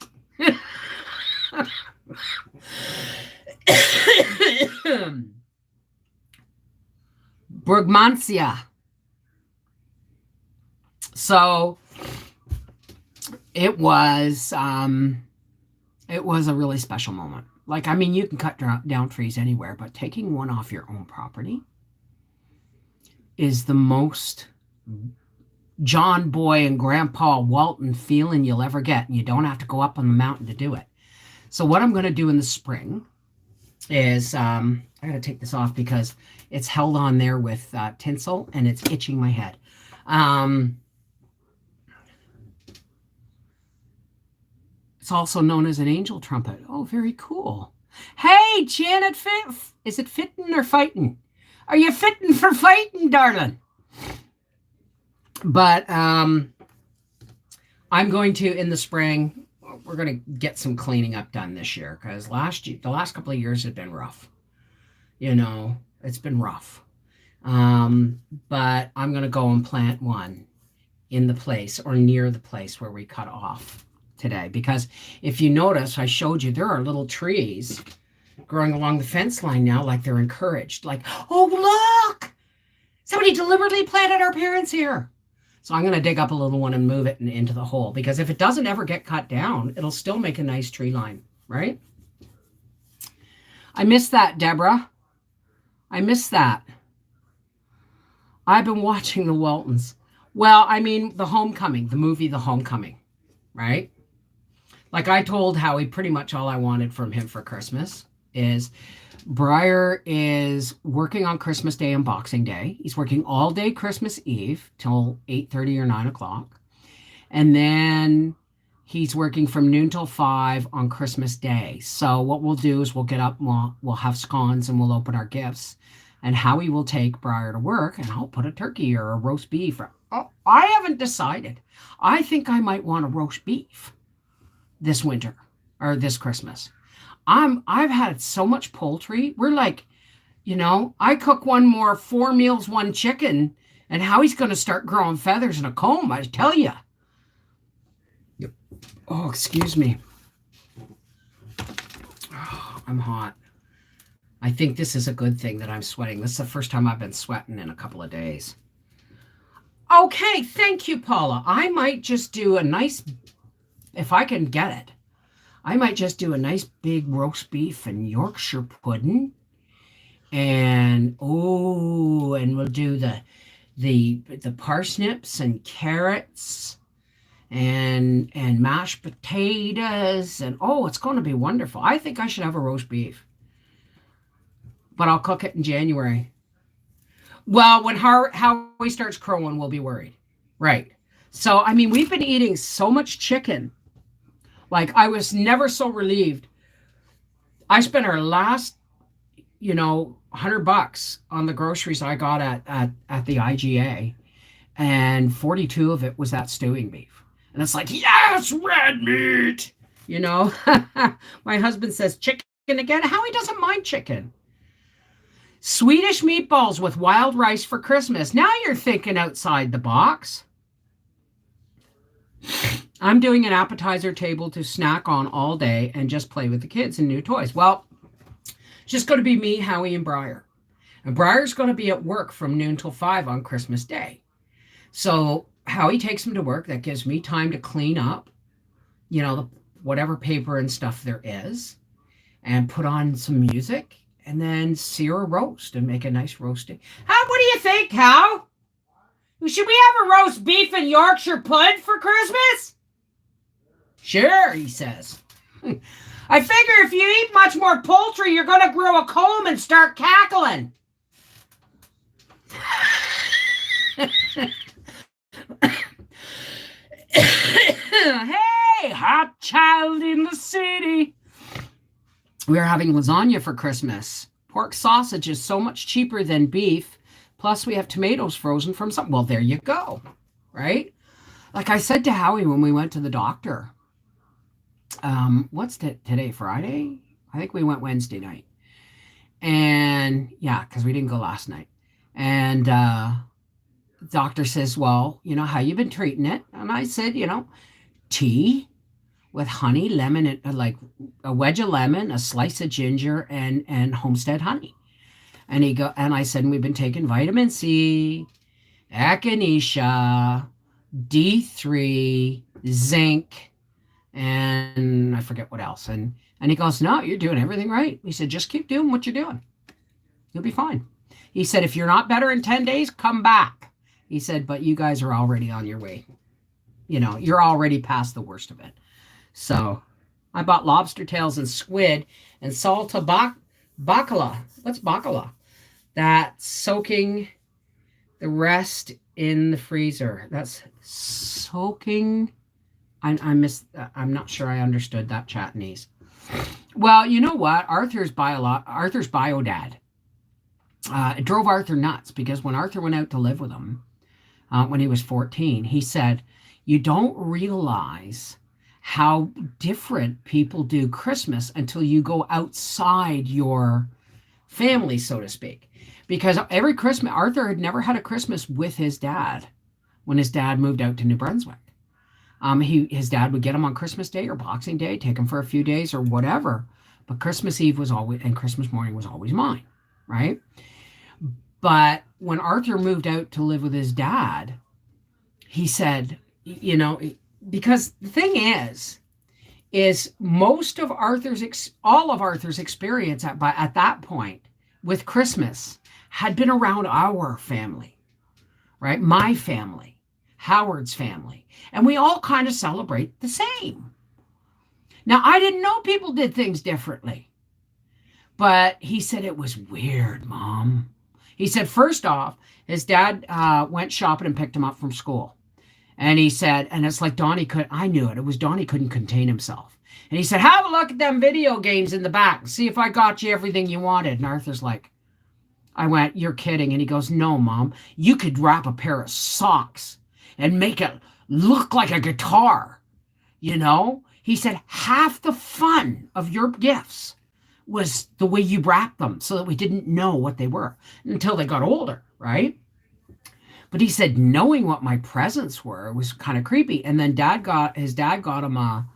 Bergmansia. So it was a really special moment. Like, I mean, you can cut down trees anywhere, but taking one off your own property is the most John Boy and Grandpa Walton feeling you'll ever get. And you don't have to go up on the mountain to do it. So what I'm going to do in the spring is, I got to take this off because it's held on there with tinsel and it's itching my head. It's also known as an angel trumpet. Oh, very cool. Hey, Janet, is it fitting or fighting? Are you fitting for fighting, darling? But I'm going to, in the spring, we're going to get some cleaning up done this year because the last couple of years have been rough. It's been rough. But I'm going to go and plant one in the place or near the place where we cut off today. Because if you notice, I showed you there are little trees growing along the fence line now, like they're encouraged. Like, oh, look, somebody deliberately planted our parents here. So I'm going to dig up a little one and move it into the hole, because if it doesn't ever get cut down, it'll still make a nice tree line, right? I miss that, Deborah. I miss that. I've been watching the Waltons. Well, I mean, The Homecoming, the movie The Homecoming, right? Like I told Howie, pretty much all I wanted from him for Christmas is Briar is working on Christmas Day and Boxing Day. He's working all day Christmas Eve till 8:30 or 9 o'clock. And then he's working from noon till 5 on Christmas Day. So what we'll do is we'll get up and we'll have scones and we'll open our gifts. And Howie will take Briar to work and I'll put a turkey or a roast beef. I haven't decided. I think I might want a roast beef this winter or this Christmas. I've had so much poultry. We're like, I cook 4 meals, 1 chicken, and Howie's going to start growing feathers and a comb, I tell you. Yep. Oh, excuse me. Oh, I'm hot. I think this is a good thing that I'm sweating. This is the first time I've been sweating in a couple of days. Okay, thank you, Paula. I might just do a nice, if I can get it, I might just do a nice big roast beef and Yorkshire pudding. And we'll do the parsnips and carrots and mashed potatoes, and it's going to be wonderful. I think I should have a roast beef. But I'll cook it in January. Well, when Howie starts crowing, we'll be worried. Right. So, I mean, we've been eating so much chicken. Like, I was never so relieved. I spent our last, $100 on the groceries I got at the IGA, and 42 of it was that stewing beef. And it's like, yes, red meat. My husband says chicken again. Howie doesn't mind chicken. Swedish meatballs with wild rice for Christmas. Now you're thinking outside the box. I'm doing an appetizer table to snack on all day and just play with the kids and new toys. Well, it's just going to be me, Howie, and Briar. And Briar's going to be at work from noon till 5 on Christmas Day. So Howie takes him to work. That gives me time to clean up, whatever paper and stuff there is, and put on some music, and then sear a roast and make a nice roasting. What do you think, Hal? Should we have a roast beef and Yorkshire pudding for Christmas? Sure, he says. I figure if you eat much more poultry, you're going to grow a comb and start cackling. Hey, hot child in the city. We're having lasagna for Christmas. Pork sausage is so much cheaper than beef. Plus, we have tomatoes frozen from something. Well, there you go, right? Like I said to Howie when we went to the doctor, what's today, Friday? I think we went Wednesday night. And yeah, because we didn't go last night. And the doctor says, well, how you been treating it? And I said, tea with honey, lemon, like a wedge of lemon, a slice of ginger, and homestead honey. And I said, we've been taking vitamin C, echinacea, D3, zinc, and I forget what else. And he goes, no, you're doing everything right. He said, just keep doing what you're doing. You'll be fine. He said, if you're not better in 10 days, come back. He said, but you guys are already on your way. You're already past the worst of it. So I bought lobster tails and squid and salta bacala. What's bacala? That's soaking the rest in the freezer. That's soaking. I'm not sure I understood that Chattanese. Well, you know what? Arthur's bio dad. It drove Arthur nuts because when Arthur went out to live with him when he was 14, he said, "You don't realize how different people do Christmas until you go outside your family, so to speak." Because every Christmas, Arthur had never had a Christmas with his dad when his dad moved out to New Brunswick. His dad would get him on Christmas Day or Boxing Day, take him for a few days or whatever. But Christmas Eve was always, and Christmas morning was always mine, right? But when Arthur moved out to live with his dad, he said, you know, because the thing is most of all of Arthur's experience at that point with Christmas had been around our family, right? My family, Howard's family, and we all kind of celebrate the same. Now, I didn't know people did things differently, but he said it was weird, Mom. He said, first off, his dad went shopping and picked him up from school. And he said, and it's like I knew it. It was Donnie couldn't contain himself. And he said, have a look at them video games in the back and see if I got you everything you wanted. And Arthur's like, I went, you're kidding. And he goes, no, Mom, you could wrap a pair of socks and make it look like a guitar. You know, he said, half the fun of your gifts was the way you wrapped them so that we didn't know what they were until they got older, right? But he said knowing what my presents were was kind of creepy. And then his dad got him a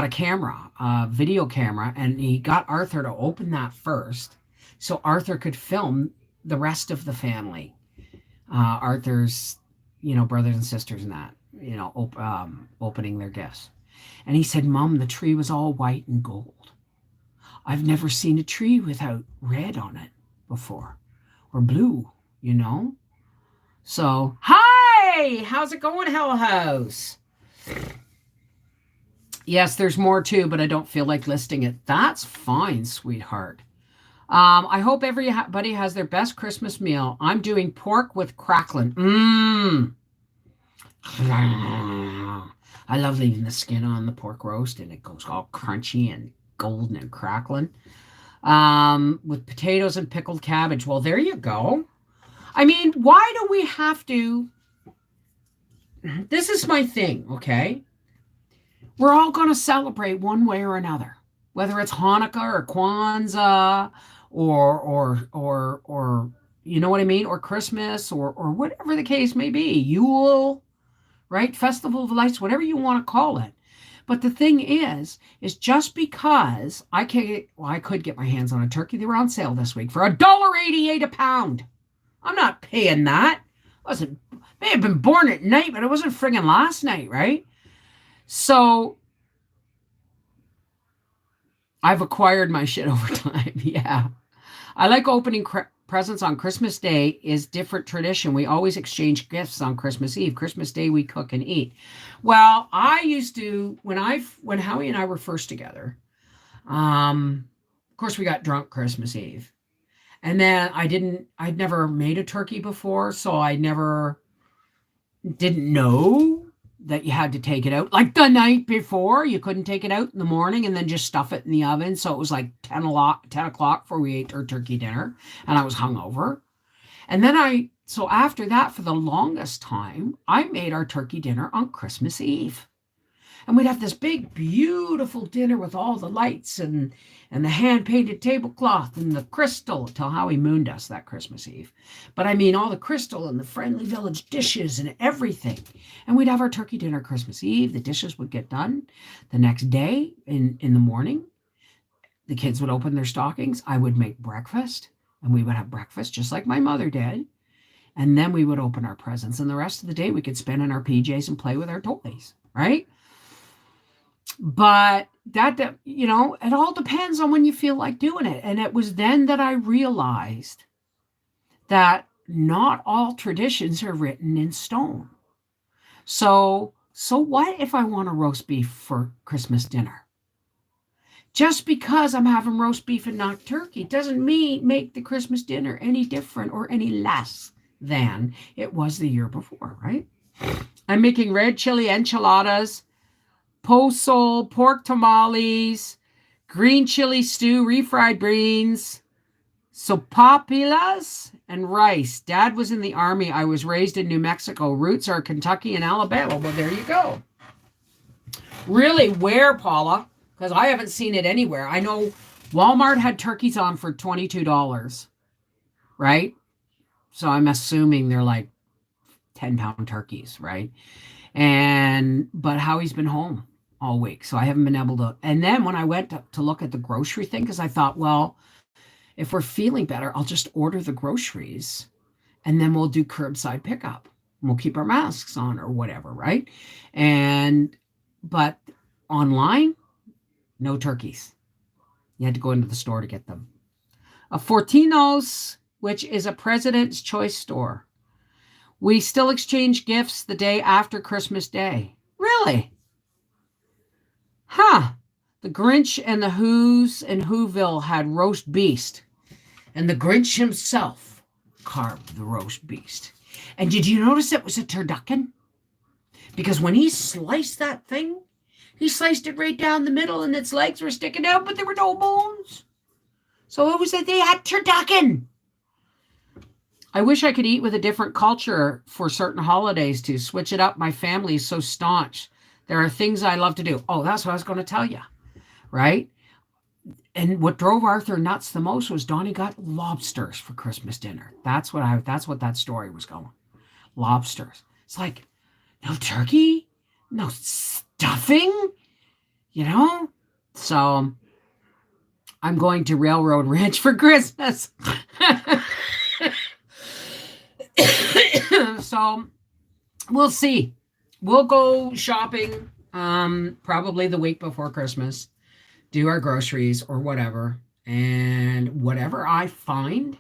camera, a video camera, and he got Arthur to open that first so Arthur could film the rest of the family. Arthur's, brothers and sisters and that, opening their gifts. And he said, Mom, the tree was all white and gold. I've never seen a tree without red on it before, or blue, So, hi! How's it going, Hell House? Yes, there's more too, but I don't feel like listing it. That's fine, sweetheart. I hope everybody has their best Christmas meal. I'm doing pork with crackling. I love leaving the skin on the pork roast, and it goes all crunchy and golden and crackling. With potatoes and pickled cabbage. Well, there you go. I mean, why do we have to? This is my thing, okay? We're all going to celebrate one way or another, whether it's Hanukkah or Kwanzaa or you know what I mean, or Christmas or whatever the case may be, Yule, right? Festival of Lights, whatever you want to call it. But the thing is just because I could get my hands on a turkey. They were on sale this week for $1.88 a pound. I'm not paying that. May have been born at night, but it wasn't friggin' last night, right? So I've acquired my shit over time. Yeah. I like opening presents on Christmas Day is different tradition. We always exchange gifts on Christmas Eve. Christmas Day, we cook and eat. Well, I used to, when Howie and I were first together, of course we got drunk Christmas Eve. And then I'd never made a turkey before, so I didn't know that you had to take it out. Like the night before, you couldn't take it out in the morning and then just stuff it in the oven. So it was like 10 o'clock before we ate our turkey dinner, and I was hungover. And then so after that, for the longest time, I made our turkey dinner on Christmas Eve. And we'd have this big, beautiful dinner with all the lights and the hand-painted tablecloth and the crystal, till Howie mooned us that Christmas Eve. But I mean, all the crystal and the Friendly Village dishes and everything. And we'd have our turkey dinner Christmas Eve. The dishes would get done the next day in the morning. The kids would open their stockings. I would make breakfast, and we would have breakfast just like my mother did. And then we would open our presents. And the rest of the day we could spend in our PJs and play with our toys, right? But that, it all depends on when you feel like doing it. And it was then that I realized that not all traditions are written in stone. So what if I want a roast beef for Christmas dinner? Just because I'm having roast beef and not turkey doesn't make the Christmas dinner any different or any less than it was the year before, right? I'm making red chili enchiladas, pozole, pork tamales, green chili stew, refried beans, sopapilas, and rice. Dad was in the army. I was raised in New Mexico. Roots are Kentucky and Alabama. Well, there you go. Really, where, Paula? Because I haven't seen it anywhere. I know Walmart had turkeys on for $22, right? So I'm assuming they're like 10-pound turkeys, right? But Howie's been home all week, so I haven't been able to. And then when I went to look at the grocery thing, because I thought, well, if we're feeling better, I'll just order the groceries and then we'll do curbside pickup. We'll keep our masks on or whatever, right? But online, no turkeys. You had to go into the store to get them. A Fortino's, which is a President's Choice store. We still exchange gifts the day after Christmas Day. Really? Huh. The Grinch and the Who's in Whoville had roast beast. And the Grinch himself carved the roast beast. And did you notice it was a turducken? Because when he sliced that thing, he sliced it right down the middle and its legs were sticking out, but there were no bones. So it was that they had turducken. I wish I could eat with a different culture for certain holidays to switch it up. My family is so staunch. There are things I love to do. Oh, that's what I was going to tell you, right? And what drove Arthur nuts the most was Donnie got lobsters for Christmas dinner. That's what that story was going. Lobsters. It's like, no turkey, no stuffing, So I'm going to Railroad Ranch for Christmas. So we'll see. We'll go shopping probably the week before Christmas. Do our groceries or whatever. And whatever I find,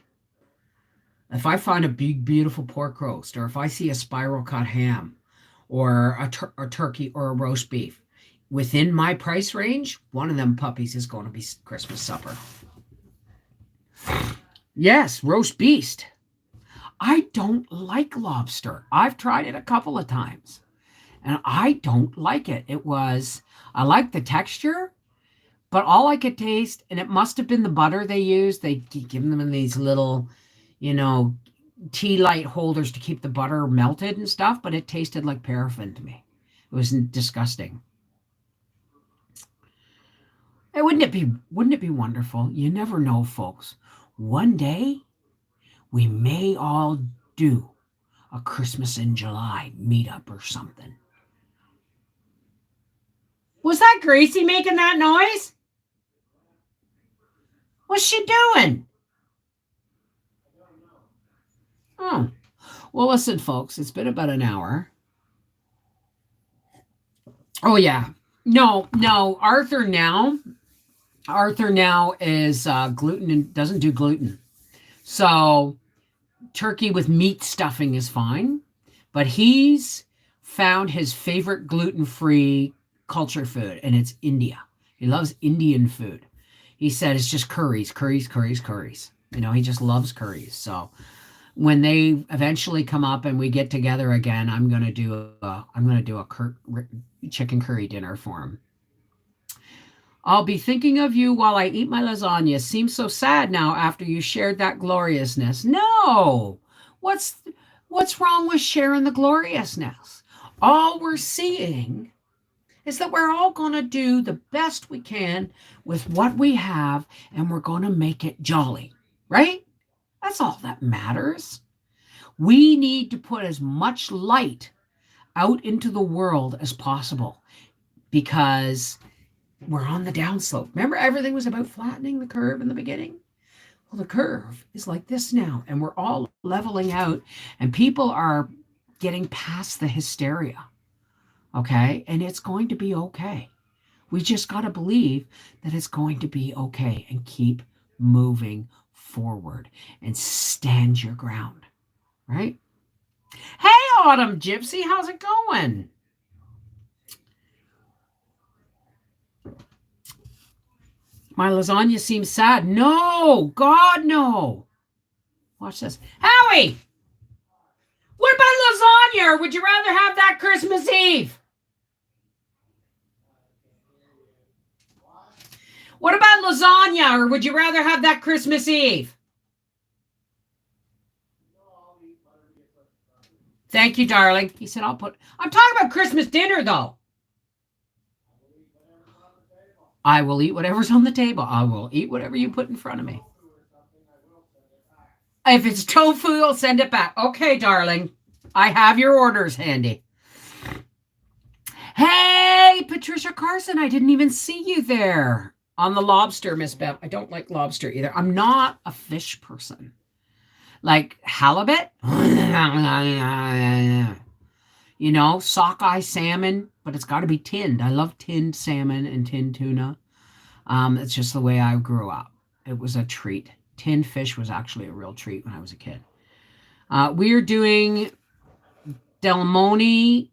if I find a big, beautiful pork roast, or if I see a spiral cut ham, or a turkey or a roast beef, within my price range, one of them puppies is going to be Christmas supper. Yes, roast beast. I don't like lobster. I've tried it a couple of times, and I don't like it. I like the texture, but all I could taste, and it must have been the butter they used. They give them in these little, tea light holders to keep the butter melted and stuff, but it tasted like paraffin to me. It was disgusting. And wouldn't it be wonderful? You never know, folks. One day we may all do a Christmas in July meetup or something. Was that Gracie making that noise? What's she doing? Oh, well, listen, folks, it's been about an hour. Oh, yeah. No, Arthur now is gluten and doesn't do gluten. So turkey with meat stuffing is fine, but he's found his favorite gluten-free culture food, and it's India. He loves Indian food. He said it's just curries. He just loves curries. So when they eventually come up and we get together again, I'm gonna do a chicken curry dinner for him. I'll be thinking of you while I eat my lasagna. Seems so sad now after you shared that gloriousness. No, what's wrong with sharing the gloriousness? All we're seeing is that we're all going to do the best we can with what we have, and we're going to make it jolly, right? That's all that matters. We need to put as much light out into the world as possible, because we're on the downslope. Remember, everything was about flattening the curve in the beginning? Well, the curve is like this now, and we're all leveling out, and people are getting past the hysteria. Okay? And it's going to be okay. We just got to believe that it's going to be okay and keep moving forward and stand your ground. Right? Hey, Autumn Gypsy, how's it going? My lasagna seems sad. No, God, no. Watch this. Howie, what about lasagna? Or would you rather have that Christmas Eve? What about lasagna, or would you rather have that Christmas Eve? Thank you, darling. He said, I'm talking about Christmas dinner, though. I will eat whatever's on the table. I will eat whatever you put in front of me. If it's tofu, I'll send it back. Okay, darling. I have your orders handy. Hey, Patricia Carson, I didn't even see you there on the lobster, Miss Bev. I don't like lobster either. I'm not a fish person. Like halibut, sockeye salmon, but it's got to be tinned. I love tinned salmon and tinned tuna. It's just the way I grew up. It was a treat. Tinned fish was actually a real treat when I was a kid. We are doing Del Monte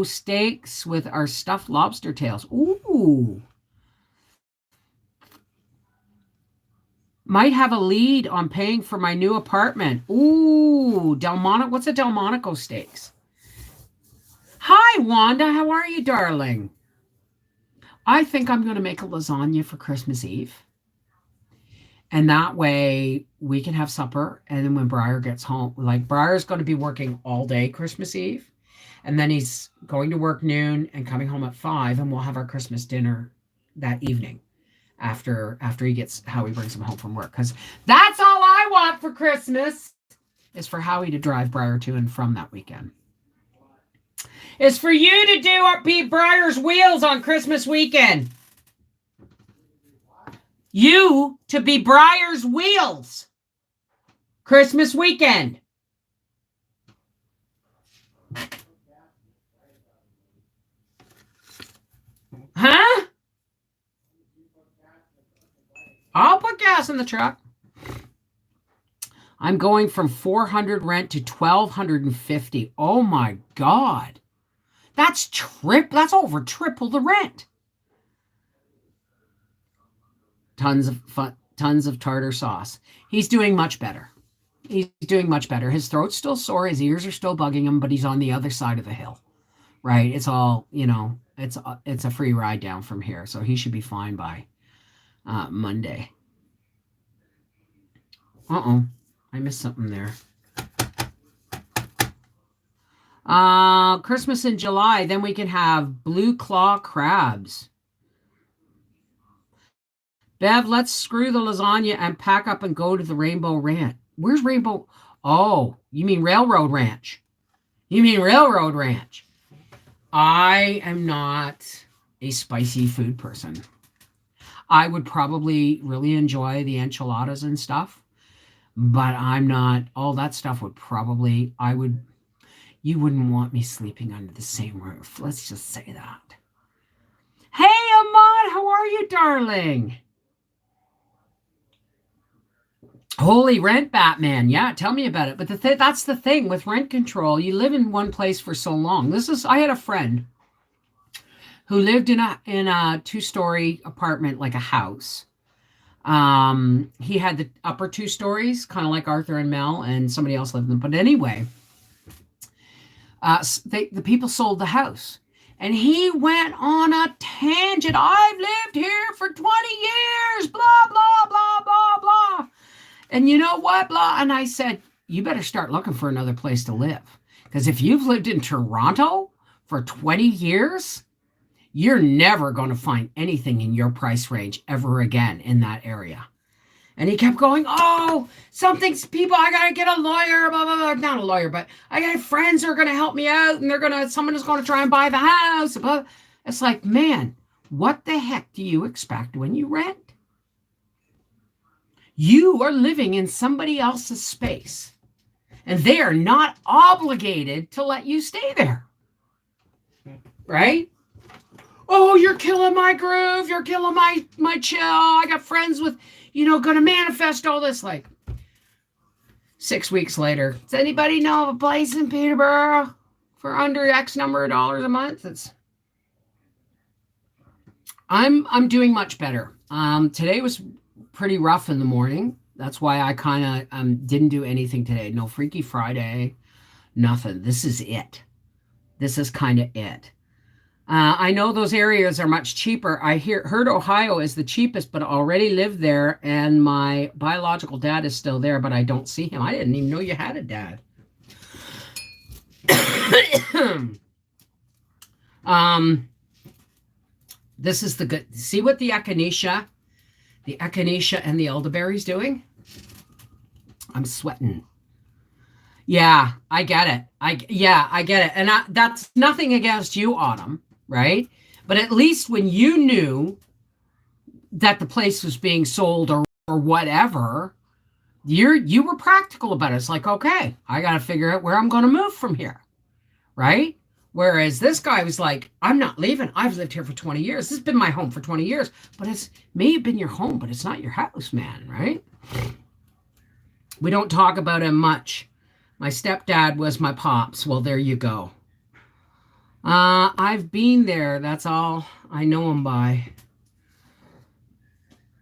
steaks with our stuffed lobster tails. Ooh. Might have a lead on paying for my new apartment. Ooh, Delmonico. What's a Delmonico steaks? Hi, Wanda. How are you, darling? I think I'm going to make a lasagna for Christmas Eve. And that way we can have supper. And then when Briar gets home, like Briar's going to be working all day Christmas Eve. And then he's going to work noon and coming home at 5. And we'll have our Christmas dinner that evening. After Howie brings him home from work, because that's all I want for Christmas is for Howie to drive Briar to and from that weekend. Is for you to be Briar's wheels on Christmas weekend. You to be Briar's wheels Christmas weekend. Huh? I'll put gas in the truck. I'm going from 400 rent to 1,250. Oh my God. That's over triple the rent. Tons of tartar sauce. He's doing much better. His throat's still sore. His ears are still bugging him, but he's on the other side of the hill. Right? It's all, it's a free ride down from here. So he should be fine by Monday. I missed something there. Christmas in July, then we can have blue claw crabs. Bev, let's screw the lasagna and pack up and go to the Rainbow Ranch. Where's Rainbow? Oh, you mean Railroad Ranch. I am not a spicy food person. I would probably really enjoy the enchiladas and stuff, but I'm not. All that stuff you wouldn't want me sleeping under the same roof. Let's just say that. Hey, Ahmad, how are you, darling? Holy rent, Batman. Yeah, tell me about it. But that's the thing with rent control. You live in one place for so long. I had a friend who lived in a 2-story apartment, like a house. He had the upper 2 stories, kind of like Arthur and Mel, and somebody else lived in them. But anyway, the people sold the house. And he went on a tangent. I've lived here for 20 years, blah, blah, blah, blah, blah. And you know what, blah? And I said, you better start looking for another place to live. Because if you've lived in Toronto for 20 years, you're never going to find anything in your price range ever again in that area. And he kept going, I got to get a lawyer, blah, blah, blah. Not a lawyer, but I got friends who are going to help me out, and someone is going to try and buy the house. Blah. It's like, man, what the heck do you expect when you rent? You are living in somebody else's space, and they are not obligated to let you stay there. Right? Oh, you're killing my groove. You're killing my chill. I got friends with, going to manifest all this. Like 6 weeks later, does anybody know of a place in Peterborough for under X number of dollars a month? I'm doing much better. Today was pretty rough in the morning. That's why I kind of didn't do anything today. No Freaky Friday, nothing. This is it. This is kind of it. I know those areas are much cheaper. Heard Ohio is the cheapest, but already lived there, and my biological dad is still there, but I don't see him. I didn't even know you had a dad. um, this is the good. See what the echinacea and the elderberry's doing? I'm sweating. Yeah, I get it. I get it. And that's nothing against you, Autumn, right? But at least when you knew that the place was being sold or whatever, you were practical about it. It's like, okay, I got to figure out where I'm going to move from here, right? Whereas this guy was like, I'm not leaving. I've lived here for 20 years. This has been my home for 20 years. But it may have been your home, but it's not your house, man, right? We don't talk about him much. My stepdad was my pops. Well, there you go. I've been there. That's all I know him by.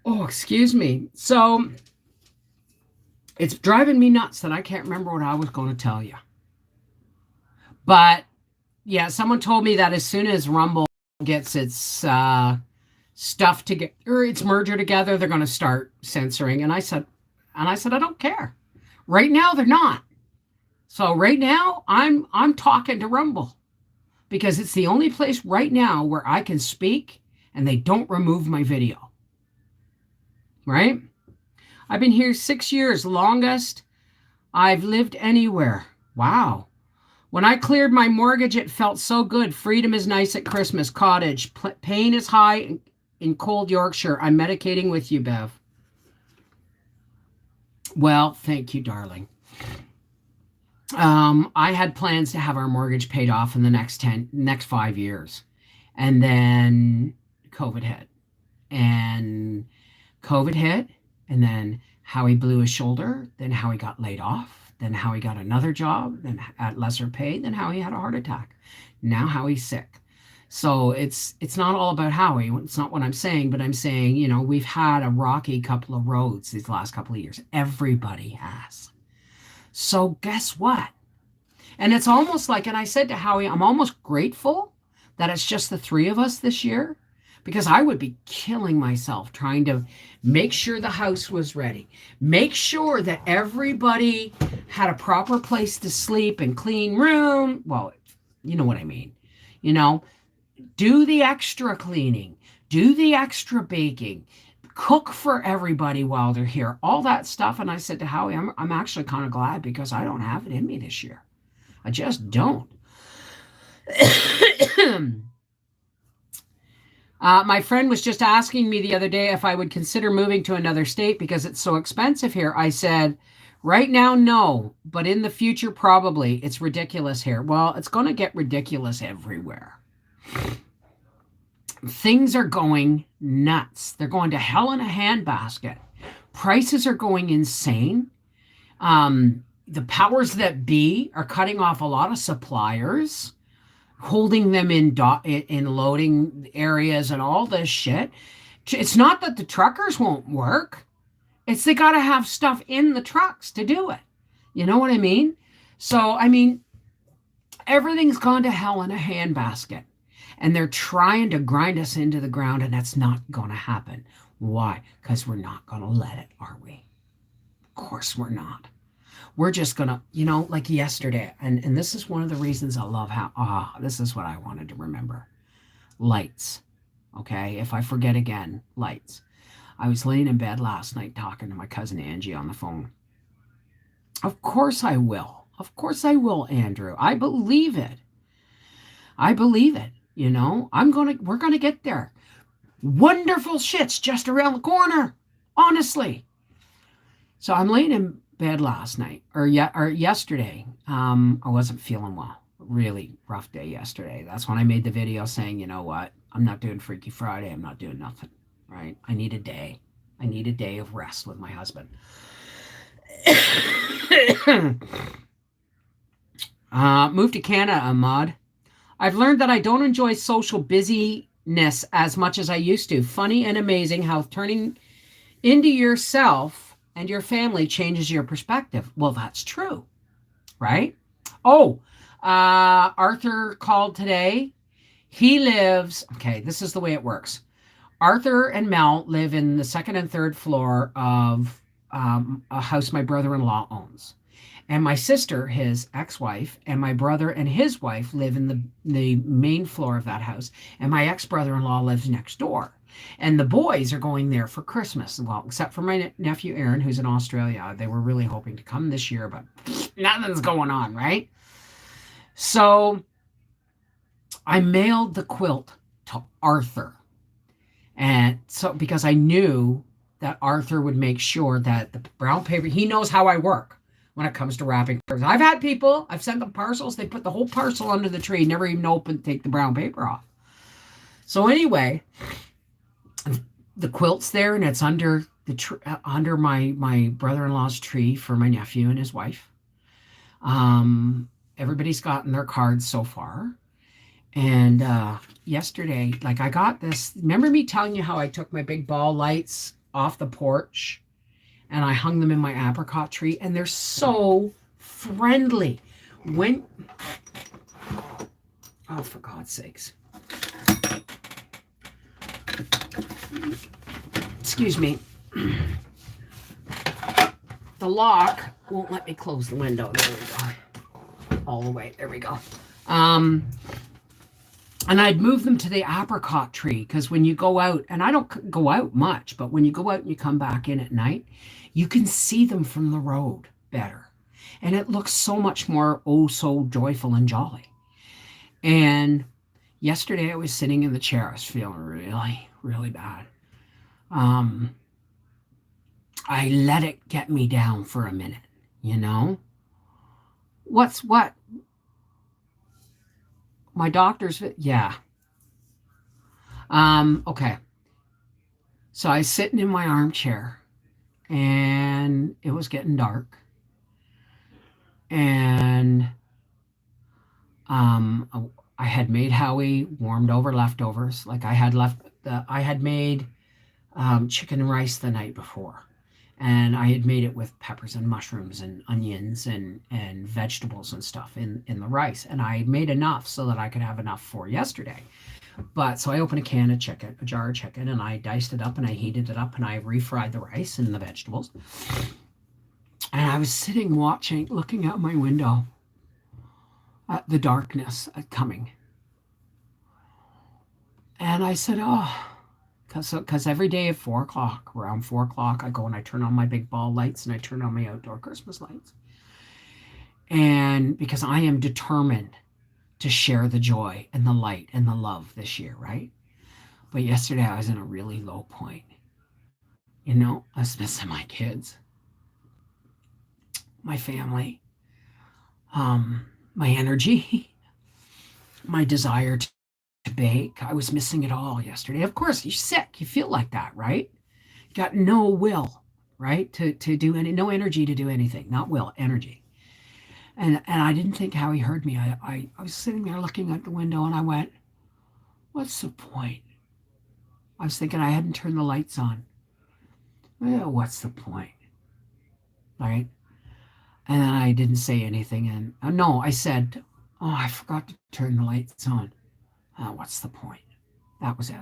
Oh, excuse me. So it's driving me nuts that I can't remember what I was going to tell you. But yeah, someone told me that as soon as Rumble gets its stuff together or its merger together, they're going to start censoring. And I said, I don't care. Right now, they're not. So right now, I'm talking to Rumble because it's the only place right now where I can speak and they don't remove my video. Right? I've been here 6 years, longest I've lived anywhere. Wow. When I cleared my mortgage, it felt so good. Freedom is nice at Christmas Cottage. Pain is high in cold Yorkshire. I'm medicating with you, Bev. Well, thank you, darling. I had plans to have our mortgage paid off in the next 5 years. And then COVID hit. And then Howie blew his shoulder, then Howie got laid off, then Howie got another job, then at lesser pay, then Howie had a heart attack. Now Howie's sick. So it's not all about Howie. It's not what I'm saying, but I'm saying, we've had a rocky couple of roads these last couple of years. Everybody has. So guess what? And it's almost like, and I said to Howie, I'm almost grateful that it's just the three of us this year, because I would be killing myself trying to make sure the house was ready, make sure that everybody had a proper place to sleep and clean room. Well, you know what I mean. Do the extra cleaning, do the extra baking, cook for everybody while they're here, all that stuff. And I said to Howie, I'm actually kind of glad because I don't have it in me this year. I just don't. My friend was just asking me the other day if I would consider moving to another state because it's so expensive here. I said, right now, no, but in the future, probably. It's ridiculous here. Well, it's going to get ridiculous everywhere. Things are going nuts. They're going to hell in a handbasket. Prices are going insane. The powers that be are cutting off a lot of suppliers, holding them in loading areas and all this shit. It's not that the truckers won't work. It's they got to have stuff in the trucks to do it. You know what I mean? So, everything's gone to hell in a handbasket. And they're trying to grind us into the ground, and that's not going to happen. Why? Because we're not going to let it, are we? Of course we're not. We're just going to, like yesterday, and this is one of the reasons I love this is what I wanted to remember. Lights, okay? If I forget again, lights. I was laying in bed last night talking to my cousin Angie on the phone. Of course I will. Of course I will, Andrew. I believe it. We're going to get there. Wonderful shit's just around the corner. Honestly. So I'm laying in bed last night or yesterday. I wasn't feeling well. Really rough day yesterday. That's when I made the video saying, you know what? I'm not doing Freaky Friday. I'm not doing nothing. Right? I need a day. I need a day of rest with my husband. Moved to Canada, Ahmad. I've learned that I don't enjoy social busyness as much as I used to. Funny and amazing how turning into yourself and your family changes your perspective. Well, that's true, right? Oh, Arthur called today. He lives, okay, this is the way it works. Arthur and Mel live in the second and third floor of a house my brother in law owns. And my sister, his ex-wife, and my brother and his wife live in the main floor of that house. And my ex-brother-in-law lives next door. And the boys are going there for Christmas. Well, except for my nephew Aaron, who's in Australia. They were really hoping to come this year, but nothing's going on, right? So I mailed the quilt to Arthur. And so because I knew that Arthur would make sure that the brown paper, he knows how I work when it comes to wrapping. I've had people, I've sent them parcels, they put the whole parcel under the tree, never even open, take the brown paper off. So anyway, the quilt's there and it's under the under my brother-in-law's tree for my nephew and his wife. Everybody's gotten their cards so far. And yesterday, like I got this, remember me telling you how I took my big ball lights off the porch and I hung them in my apricot tree, and they're so friendly. When, oh, for God's sakes. Excuse me. The lock won't let me close the window. There we go. All the way. There we go. And I'd move them to the apricot tree because when you go out, and I don't go out much, but when you go out and you come back in at night, you can see them from the road better. And it looks so much more, oh, so joyful and jolly. And yesterday I was sitting in the chair. I was feeling really, really bad. I let it get me down for a minute, you know? What's what? My doctor's, yeah. Okay. So I was sitting in my armchair and it was getting dark. And I had made Howie warmed over leftovers. Like I had made chicken and rice the night before. And I had made it with peppers and mushrooms and onions and vegetables and stuff in the rice. And I made enough so that I could have enough for yesterday. But so I opened a jar of chicken, and I diced it up and I heated it up and I refried the rice and the vegetables. And I was sitting looking out my window at the darkness coming. And I said, oh, because every day at 4 o'clock, around 4 o'clock, I go and I turn on my big ball lights and I turn on my outdoor Christmas lights. And because I am determined to share the joy and the light and the love this year, right? But yesterday I was in a really low point. You know, I was missing my kids, my family, my energy, my desire to bake. I was missing it all yesterday. Of course, you're sick. You feel like that, right? You got no will, right? To do no energy to do anything. Not will, energy. And I didn't think Howie heard me. I was sitting there looking out the window and I went, what's the point? I was thinking I hadn't turned the lights on. Well, what's the point? Right? And then I didn't say anything. And no, I said, oh, I forgot to turn the lights on. What's the point? That was it.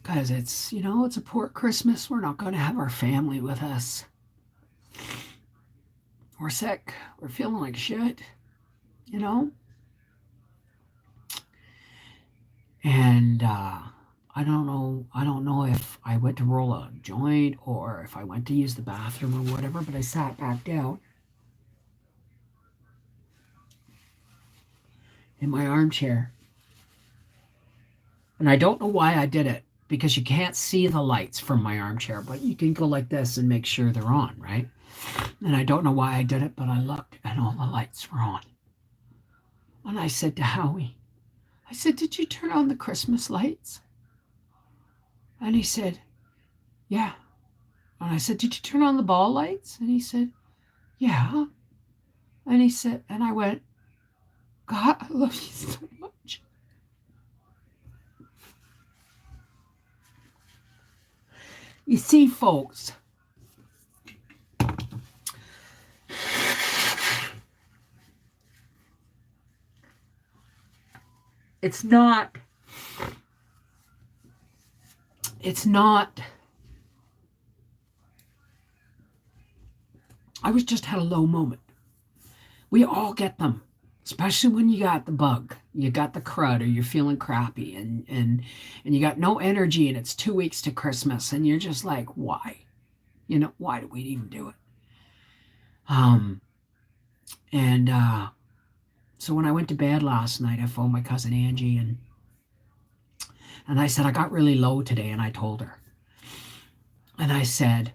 Because it's, it's a poor Christmas. We're not going to have our family with us. We're sick. We're feeling like shit, And I don't know if I went to roll a joint or if I went to use the bathroom or whatever, but I sat back down in my armchair. And I don't know why I did it, because you can't see the lights from my armchair, but you can go like this and make sure they're on, right? And I don't know why I did it, but I looked and all the lights were on. And I said to Howie, I said, did you turn on the Christmas lights? And he said, yeah. And I said, did you turn on the ball lights? And he said, yeah. And he said, and I went, God, I love you so much. You see, folks, it's not, I was just had a low moment. We all get them, especially when you got the bug, you got the crud, or you're feeling crappy, and you got no energy, and it's 2 weeks to Christmas, and you're just like, why? Why do we even do it? And so when I went to bed last night, I phoned my cousin Angie, and I said, I got really low today, and I told her. And I said,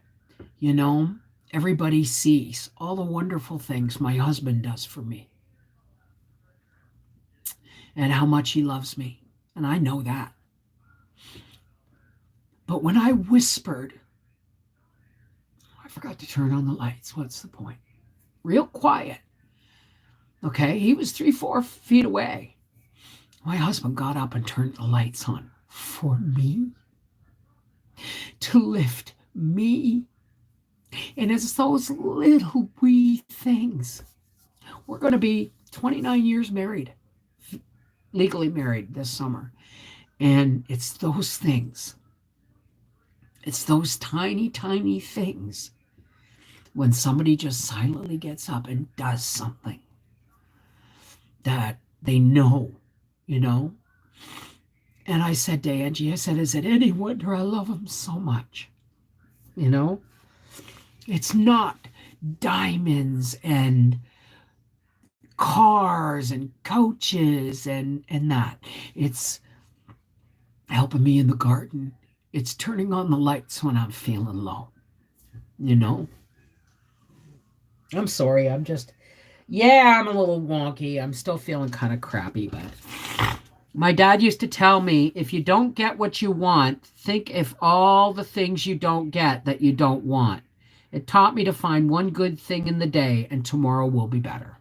everybody sees all the wonderful things my husband does for me and how much he loves me. And I know that. But when I whispered, I forgot to turn on the lights. What's the point? Real quiet. Okay, he was 3-4 feet away. My husband got up and turned the lights on for me, to lift me. And it's those little wee things. We're going to be 29 years married, legally married this summer. And it's those things. It's those tiny, tiny things when somebody just silently gets up and does something that they know. And I said to Angie, I said, is it any wonder I love him so much? It's not diamonds and cars and coaches and that. It's helping me in the garden. It's turning on the lights when I'm feeling low. I'm sorry. I'm a little wonky. I'm still feeling kind of crappy, but my dad used to tell me, if you don't get what you want, think of all the things you don't get that you don't want. It taught me to find one good thing in the day, and tomorrow will be better.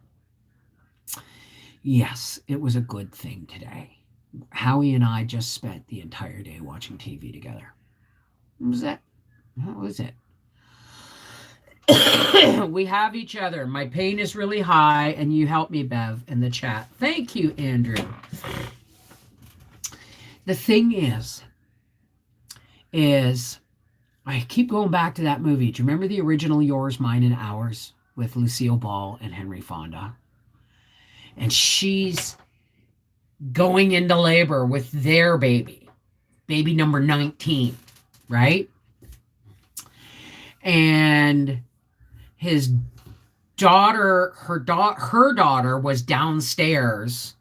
Yes, it was a good thing today. Howie and I just spent the entire day watching TV together. That was it. We have each other. My pain is really high, and you help me, Bev, in the chat. Thank you, Andrew. The thing is I keep going back to that movie. Do you remember the original Yours, Mine, and Ours with Lucille Ball and Henry Fonda? And she's going into labor with their baby number 19, right? And his daughter, her daughter was downstairs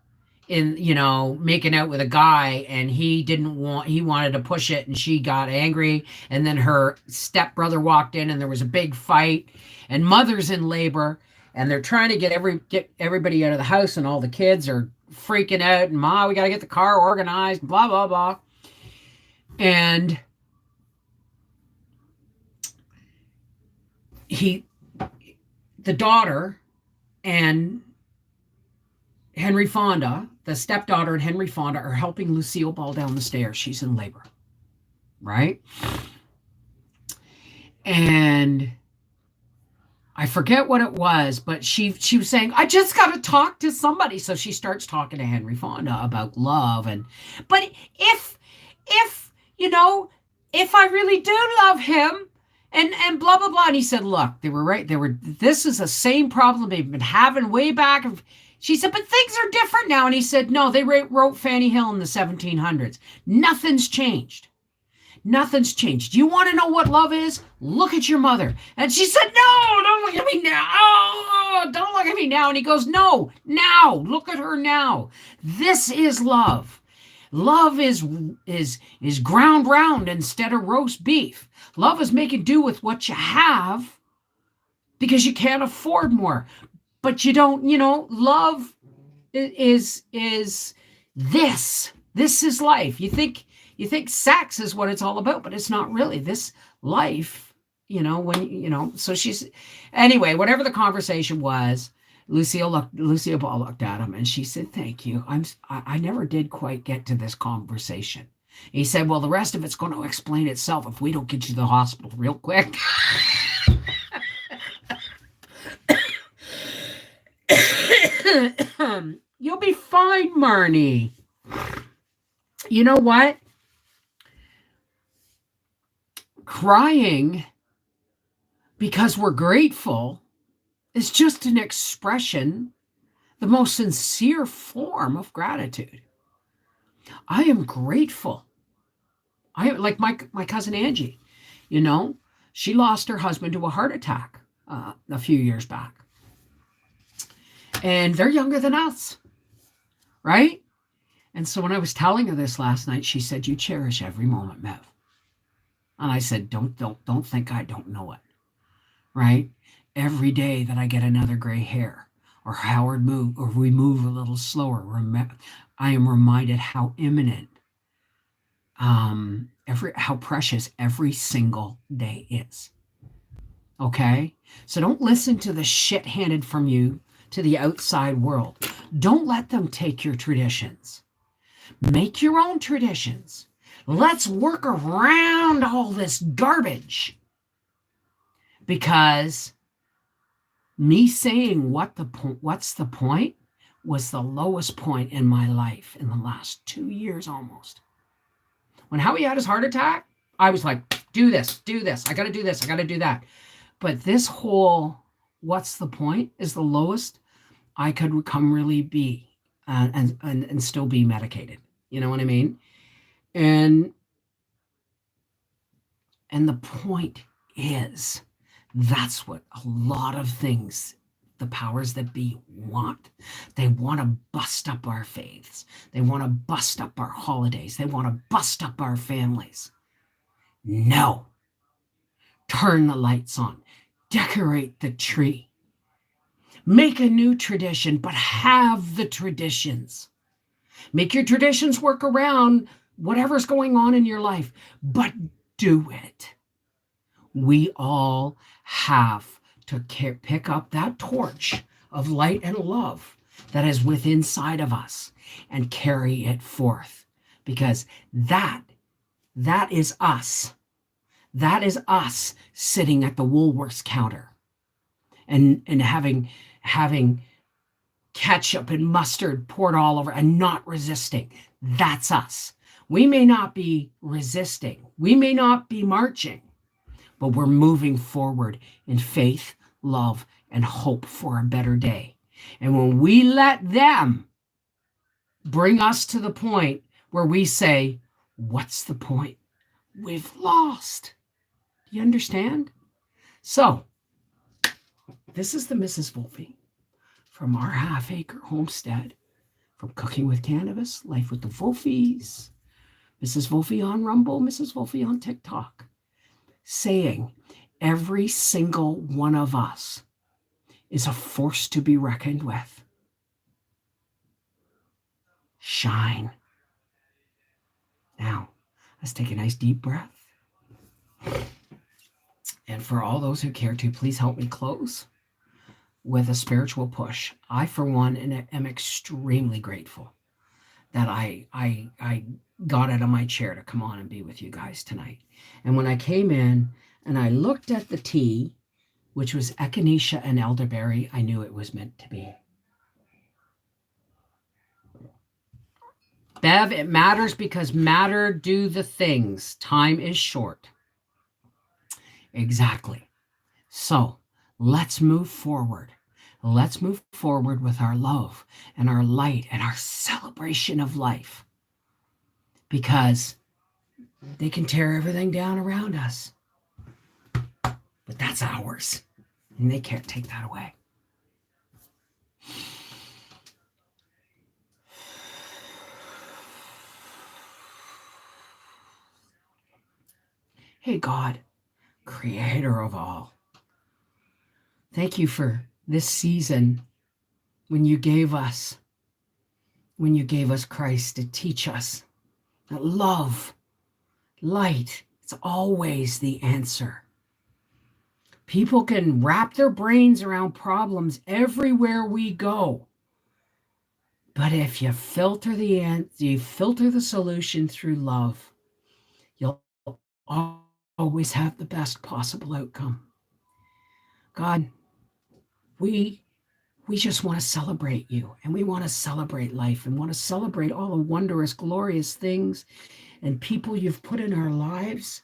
making out with a guy, and he wanted to push it, and she got angry, and then her stepbrother walked in, and there was a big fight, and mother's in labor, and they're trying to get everybody out of the house, and all the kids are freaking out, and we got to get the car organized, blah, blah, blah. And the daughter and Henry Fonda, the stepdaughter and Henry Fonda, are helping Lucille Ball down the stairs. She's in labor, right? And I forget what it was, but she was saying, I just got to talk to somebody. So she starts talking to Henry Fonda about love. But if I really do love him, and blah, blah, blah. And he said, look, they were right. This is the same problem they've been having way back. She said, but things are different now. And he said, no, they wrote Fanny Hill in the 1700s. Nothing's changed. Nothing's changed. Do you want to know what love is? Look at your mother. And she said, no, don't look at me now. Oh, don't look at me now. And he goes, no, now. Look at her now. This is love. Love is ground round instead of roast beef. Love is making do with what you have because you can't afford more. But you don't, love is this. This is life. You think sex is what it's all about, but it's not really. This life, so she's, anyway, whatever the conversation was, Lucille Ball looked at him and she said, "Thank you. I never did quite get to this conversation." He said, "Well, the rest of it's going to explain itself if we don't get you to the hospital real quick." You'll be fine, Marnie. You know what? Crying because we're grateful is just an expression, the most sincere form of gratitude. I am grateful. I like my cousin Angie, you know, she lost her husband to a heart attack a few years back. And they're younger than us, right? And so when I was telling her this last night, she said, "You cherish every moment, Mev." And I said, don't think I don't know it, right? Every day that I get another gray hair or we move a little slower, I am reminded how imminent, how precious every single day is. Okay? So don't listen to the shit handed from you to the outside world. Don't let them take your traditions. Make your own traditions. Let's work around all this garbage. Because me saying what's the point was the lowest point in my life in the last 2 years almost. When Howie had his heart attack, I was like, do this. I got to do this. I got to do that. But this whole what's the point is the lowest I could come really be and still be medicated. You know what I mean? And the point is, that's what a lot of things, the powers that be want. They want to bust up our faiths. They want to bust up our holidays. They want to bust up our families. No. Turn the lights on. Decorate the tree. Make a new tradition, but have the traditions. Make your traditions work around whatever's going on in your life, but do it. We all have to pick up that torch of light and love that is within inside of us and carry it forth, because that is us. That is us sitting at the Woolworths counter and having ketchup and mustard poured all over and not resisting. That's us. We may not be resisting. We may not be marching, but we're moving forward in faith, love, and hope for a better day. And when we let them bring us to the point where we say, what's the point? We've lost. Do you understand? So, this is the Mrs. Wolfie from our half-acre homestead, from Cooking with Cannabis, Life with the Wolfies, Mrs. Wolfie on Rumble, Mrs. Wolfie on TikTok, saying every single one of us is a force to be reckoned with. Shine. Now, let's take a nice deep breath. And for all those who care to, please help me close with a spiritual push. I, for one, am extremely grateful that I got out of my chair to come on and be with you guys tonight. And when I came in and I looked at the tea, which was echinacea and elderberry, I knew it was meant to be. Bev, it matters because matter do the things. Time is short. Exactly. So let's move forward. Let's move forward with our love and our light and our celebration of life, because they can tear everything down around us, but that's ours, and they can't take that away. Hey, God, creator of all, thank you for this season when you gave us Christ to teach us that love, light, it's always the answer. People can wrap their brains around problems everywhere we go. But if you filter the solution through love, you'll always have the best possible outcome. God, we just want to celebrate you, and we want to celebrate life, and want to celebrate all the wondrous, glorious things and people you've put in our lives.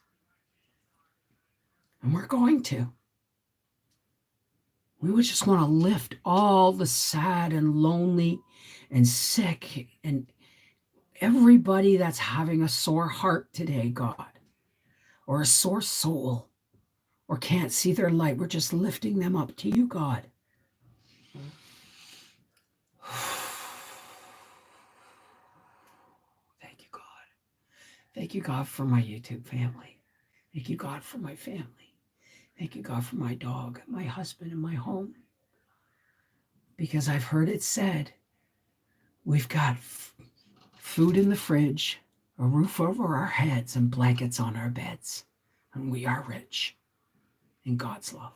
And we're going to. We would just want to lift all the sad and lonely and sick and everybody that's having a sore heart today, God, or a sore soul, or can't see their light. We're just lifting them up to you, God. Thank you, God. Thank you, God, for my YouTube family. Thank you, God, for my family. Thank you, God, for my dog, my husband, and my home. Because I've heard it said, we've got food in the fridge, a roof over our heads, and blankets on our beds. And we are rich in God's love.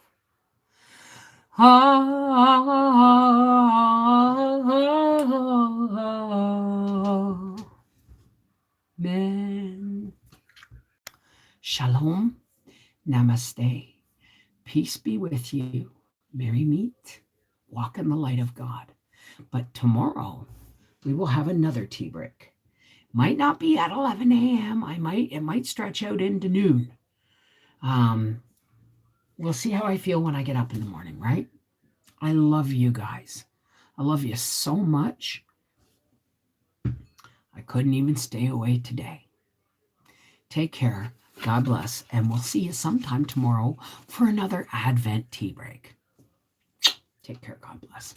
Amen. Shalom. Namaste. Peace be with you. Merry meet. Walk in the light of God. But tomorrow we will have another tea break. Might not be at 11 a.m. It might stretch out into noon. We'll see how I feel when I get up in the morning, right? I love you guys. I love you so much. I couldn't even stay away today. Take care. God bless. And we'll see you sometime tomorrow for another Advent tea break. Take care. God bless.